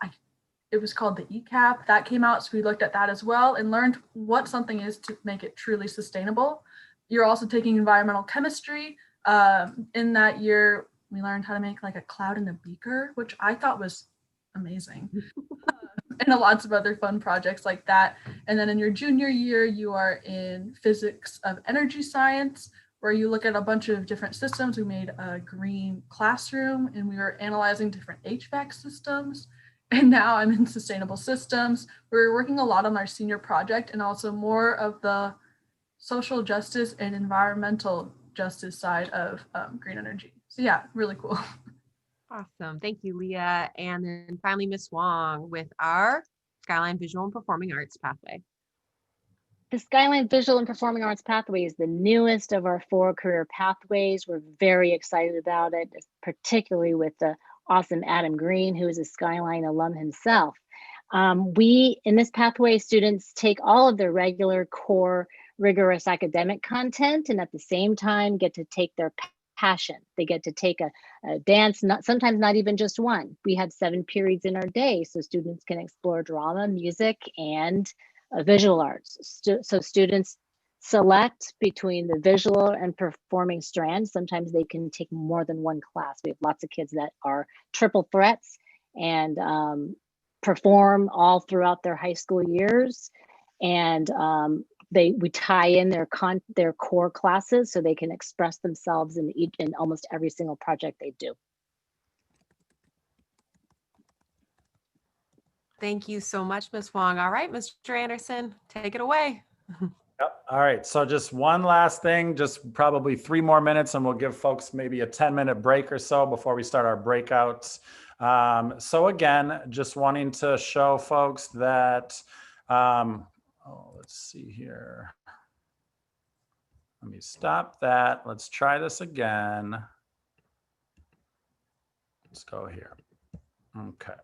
it was called the ECAP, that came out. So we looked at that as well and learned what something is to make it truly sustainable. You're also taking environmental chemistry. In that year, we learned how to make like a cloud in a beaker, which I thought was amazing. And lots of other fun projects like that. And then in your junior year, you are in physics of energy science, where you look at a bunch of different systems. We made a green classroom, and we were analyzing different HVAC systems. And now I'm in sustainable systems. We're working a lot on our senior project and also more of the social justice and environmental justice side of green energy. So yeah, really cool. Awesome. Thank you, Leah. And then finally, Ms. Wong with our Skyline Visual and Performing Arts pathway. The Skyline Visual and Performing Arts pathway is the newest of our 4 career pathways. We're very excited about it, particularly with the awesome Adam Green, who is a Skyline alum himself. In this pathway, students take all of their regular core rigorous academic content and at the same time get to take their passion. They get to take a dance, sometimes not even just one. We have 7 periods in our day, so students can explore drama, music, and visual arts. So students select between the visual and performing strands. Sometimes they can take more than one class. We have lots of kids that are triple threats and perform all throughout their high school years. And we tie in their core classes so they can express themselves in almost every single project they do. Thank you so much, Ms. Wong. All right, Mr. Anderson, take it away. Yep. All right. So just one last thing, just probably 3 more minutes, and we'll give folks maybe a 10-minute break or so before we start our breakouts. So again, just wanting to show folks that, let's see here. Let me stop that. Let's try this again. Let's go here. Okay.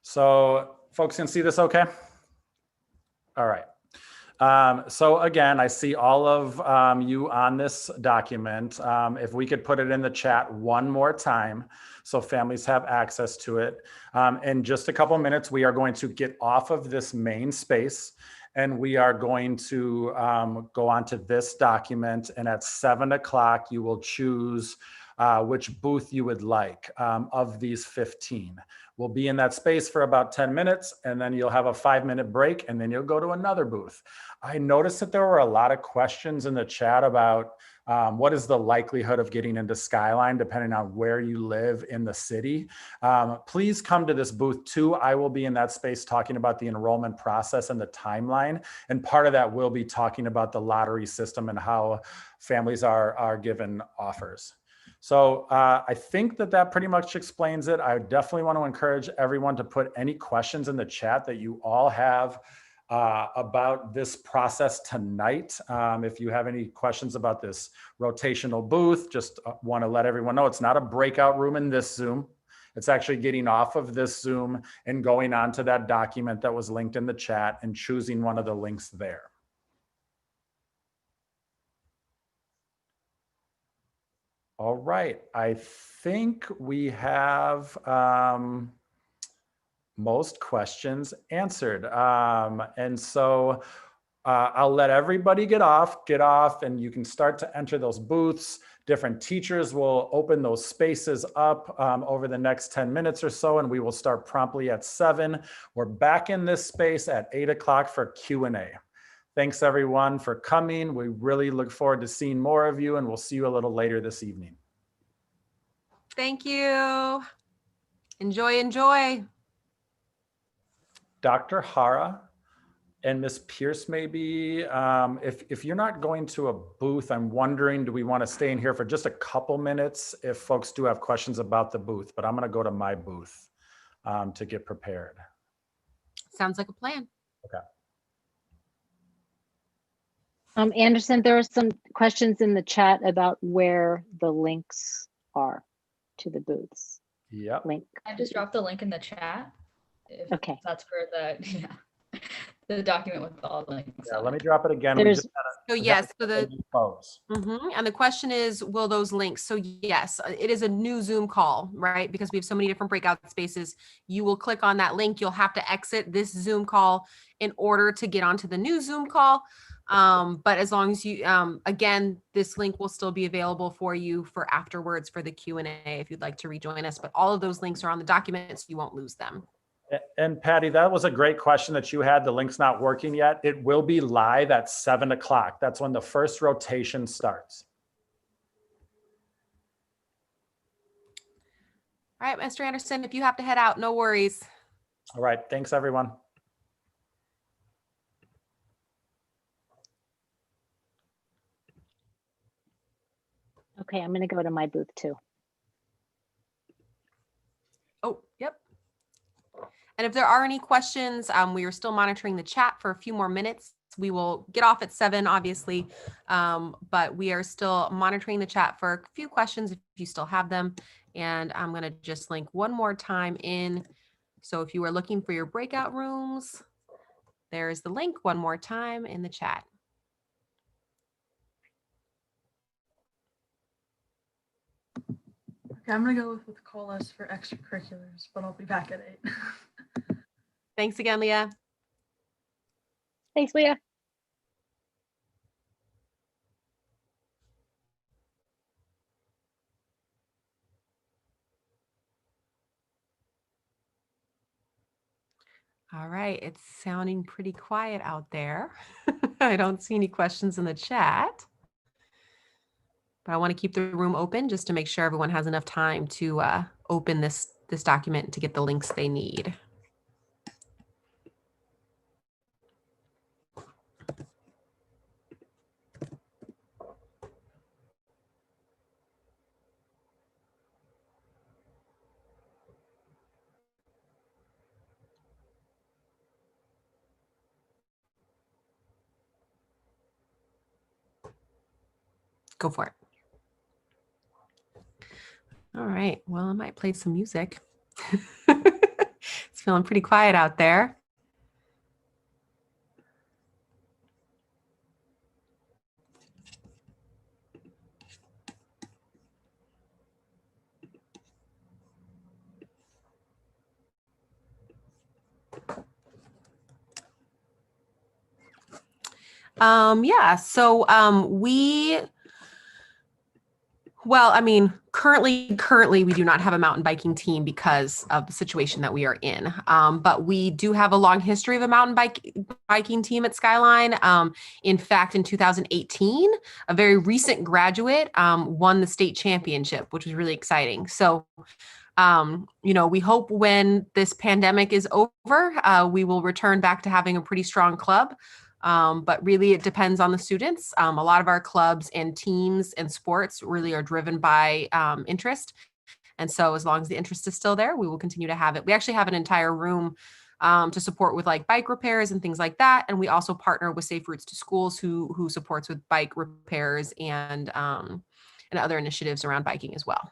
So folks can see this okay? All right. So again, I see all of you on this document. If we could put it in the chat one more time so families have access to it. In just a couple minutes, we are going to get off of this main space and we are going to go on to this document, and at 7 o'clock, you will choose which booth you would like of these 15. We'll be in that space for about 10 minutes, and then you'll have a 5-minute break, and then you'll go to another booth. I noticed that there were a lot of questions in the chat about what is the likelihood of getting into Skyline depending on where you live in the city. Please come to this booth too. I will be in that space talking about the enrollment process and the timeline. And part of that will be talking about the lottery system and how families are given offers. So I think that pretty much explains it. I definitely want to encourage everyone to put any questions in the chat that you all have about this process tonight. If you have any questions about this rotational booth, just want to let everyone know it's not a breakout room in this Zoom. It's actually getting off of this Zoom and going on to that document that was linked in the chat and choosing one of the links there. All right, I think we have most questions answered. And so I'll let everybody get off and you can start to enter those booths. Different teachers will open those spaces up over the next 10 minutes or so, and we will start promptly at 7. We're back in this space at 8 o'clock for Q&A. Thanks everyone for coming. We really look forward to seeing more of you, and we'll see you a little later this evening. Thank you. Enjoy, enjoy. Dr. Hara and Ms. Pierce, maybe, if you're not going to a booth, I'm wondering, do we want to stay in here for just a couple minutes if folks do have questions about the booth? But I'm going to go to my booth to get prepared. Sounds like a plan. Okay. Anderson, there are some questions in the chat about where the links are to the booths. Yep. Link. I just dropped the link in the chat. If Okay. That's for the document with all the links. Yeah, let me drop it again. So yes, and the question is, will those links? So yes, it is a new Zoom call, right? Because we have so many different breakout spaces. You will click on that link. You'll have to exit this Zoom call in order to get onto the new Zoom call. But as long as you, again, this link will still be available for you for afterwards for the Q&A if you'd like to rejoin us. But all of those links are on the document, so you won't lose them. And Patty, that was a great question that you had. The link's not working yet. It will be live at 7 o'clock. That's when the first rotation starts. All right, Mr. Anderson, if you have to head out, no worries. All right. Thanks, everyone. Okay, I'm going to go to my booth too. Oh, yep. And if there are any questions, we are still monitoring the chat for a few more minutes. We will get off at 7, obviously, but we are still monitoring the chat for a few questions if you still have them. And I'm going to just link one more time in. So if you are looking for your breakout rooms, there's the link one more time in the chat. Okay, I'm gonna go with Colas for extracurriculars, but I'll be back at 8. Thanks again, Leah. Thanks, Leah. All right, it's sounding pretty quiet out there. I don't see any questions in the chat. But I want to keep the room open just to make sure everyone has enough time to open this document to get the links they need. Go for it. All right, well, I might play some music. It's feeling pretty quiet out there. Yeah, so well, I mean, currently we do not have a mountain biking team because of the situation that we are in. But we do have a long history of a mountain biking team at Skyline. In fact, in 2018, a very recent graduate won the state championship, which was really exciting. So, we hope when this pandemic is over, we will return back to having a pretty strong club. But really it depends on the students. A lot of our clubs and teams and sports really are driven by interest. And so as long as the interest is still there, we will continue to have it. We actually have an entire room to support with like bike repairs and things like that. And we also partner with Safe Routes to Schools who supports with bike repairs and other initiatives around biking as well.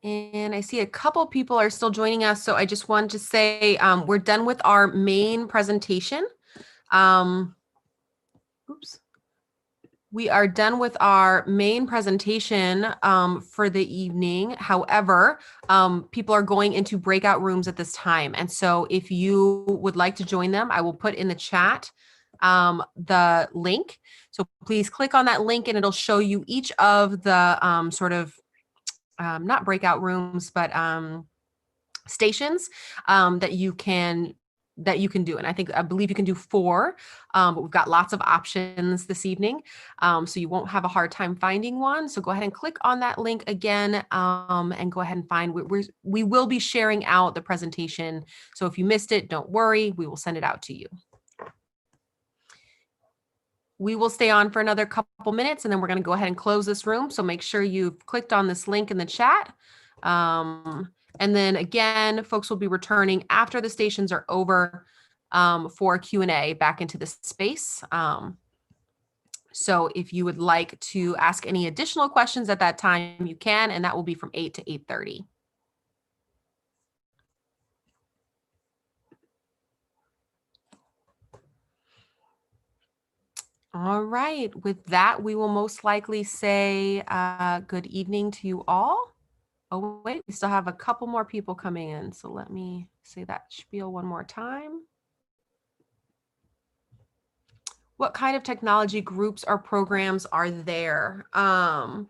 And I see a couple people are still joining us. So I just wanted to say we're done with our main presentation. We are done with our main presentation for the evening. However, people are going into breakout rooms at this time. And so if you would like to join them, I will put in the chat the link. So please click on that link and it'll show you each of the not breakout rooms, but stations that you can do. And I believe you can do 4, but we've got lots of options this evening. So you won't have a hard time finding one. So go ahead and click on that link again and go ahead and find, we will be sharing out the presentation. So if you missed it, don't worry, we will send it out to you. We will stay on for another couple minutes and then we're going to go ahead and close this room. So make sure you've clicked on this link in the chat. And then again, folks will be returning after the stations are over for Q&A back into this space. So if you would like to ask any additional questions at that time, you can, and that will be from 8 to 8:30. All right, with that, we will most likely say good evening to you all. Oh, wait, we still have a couple more people coming in. So let me say that spiel one more time. What kind of technology groups or programs are there? It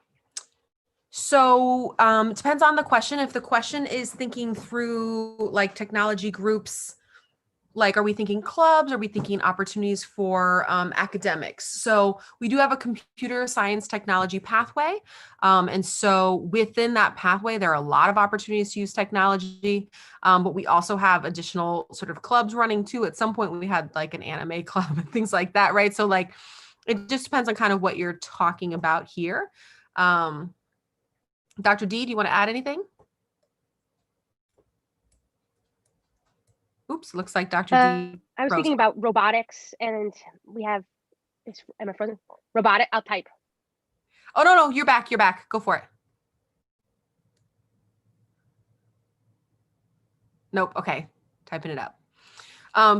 depends on the question. If the question is thinking through like technology groups, like, are we thinking clubs? Are we thinking opportunities for academics? So we do have a computer science technology pathway. And so within that pathway, there are a lot of opportunities to use technology, but we also have additional sort of clubs running too. At some point we had like an anime club and things like that, right? So like, it just depends on kind of what you're talking about here. Dr. D, do you want to add anything? Oops, looks like Dr. D. I was thinking about robotics and we have, am I frozen? Robotic, I'll type. Oh, no, you're back. Go for it. Nope. Okay. Typing it up.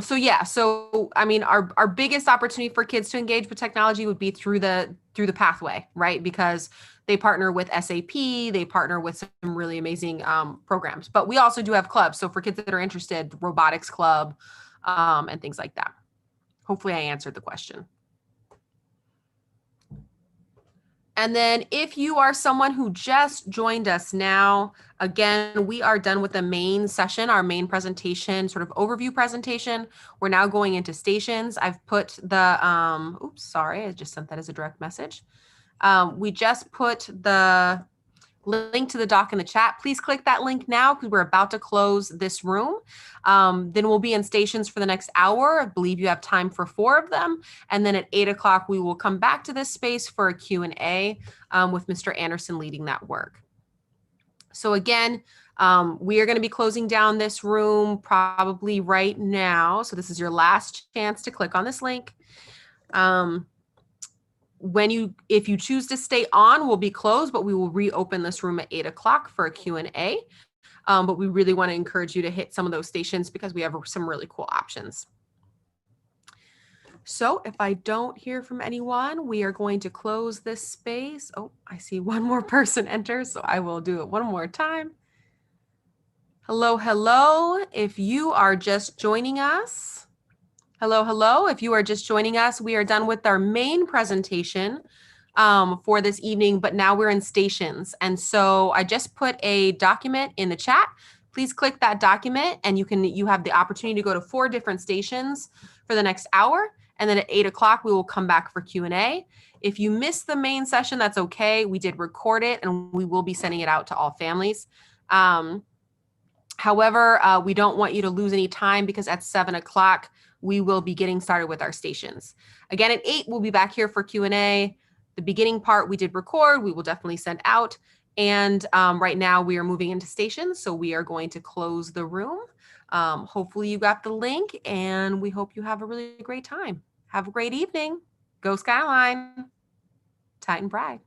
So yeah, so I mean, our biggest opportunity for kids to engage with technology would be through the pathway, right? Because they partner with SAP, they partner with some really amazing programs. But we also do have clubs. So for kids that are interested, robotics club, and things like that. Hopefully I answered the question. And then if you are someone who just joined us now, again, we are done with the main session, our main presentation, sort of overview presentation. We're now going into stations. I've put the, oops, sorry, I just sent that as a direct message. We just put the link to the doc in the chat. Please click that link now because we're about to close this room. Then we'll be in stations for the next hour. I believe you have time for 4 of them. And then at 8 o'clock, we will come back to this space for a Q&A with Mr. Anderson leading that work. So again, we are going to be closing down this room probably right now. So this is your last chance to click on this link. If you choose to stay on, we'll be closed, but we will reopen this room at 8 o'clock for a Q&A. But we really want to encourage you to hit some of those stations because we have some really cool options. So if I don't hear from anyone, we are going to close this space. Oh, I see one more person enter, so I will do it one more time. Hello, hello. If you are just joining us, hello, hello. If you are just joining us, we are done with our main presentation for this evening, but now we're in stations. And so I just put a document in the chat. Please click that document and you have the opportunity to go to 4 different stations for the next hour. And then at 8 o'clock, we will come back for Q&A. If you missed the main session, that's okay. We did record it and we will be sending it out to all families. However, we don't want you to lose any time because at 7 o'clock, we will be getting started with our stations. Again, at 8, we'll be back here for Q&A. The beginning part we did record, we will definitely send out. And right now we are moving into stations. So we are going to close the room. Hopefully you got the link and we hope you have a really great time. Have a great evening. Go Skyline. Titan Pride.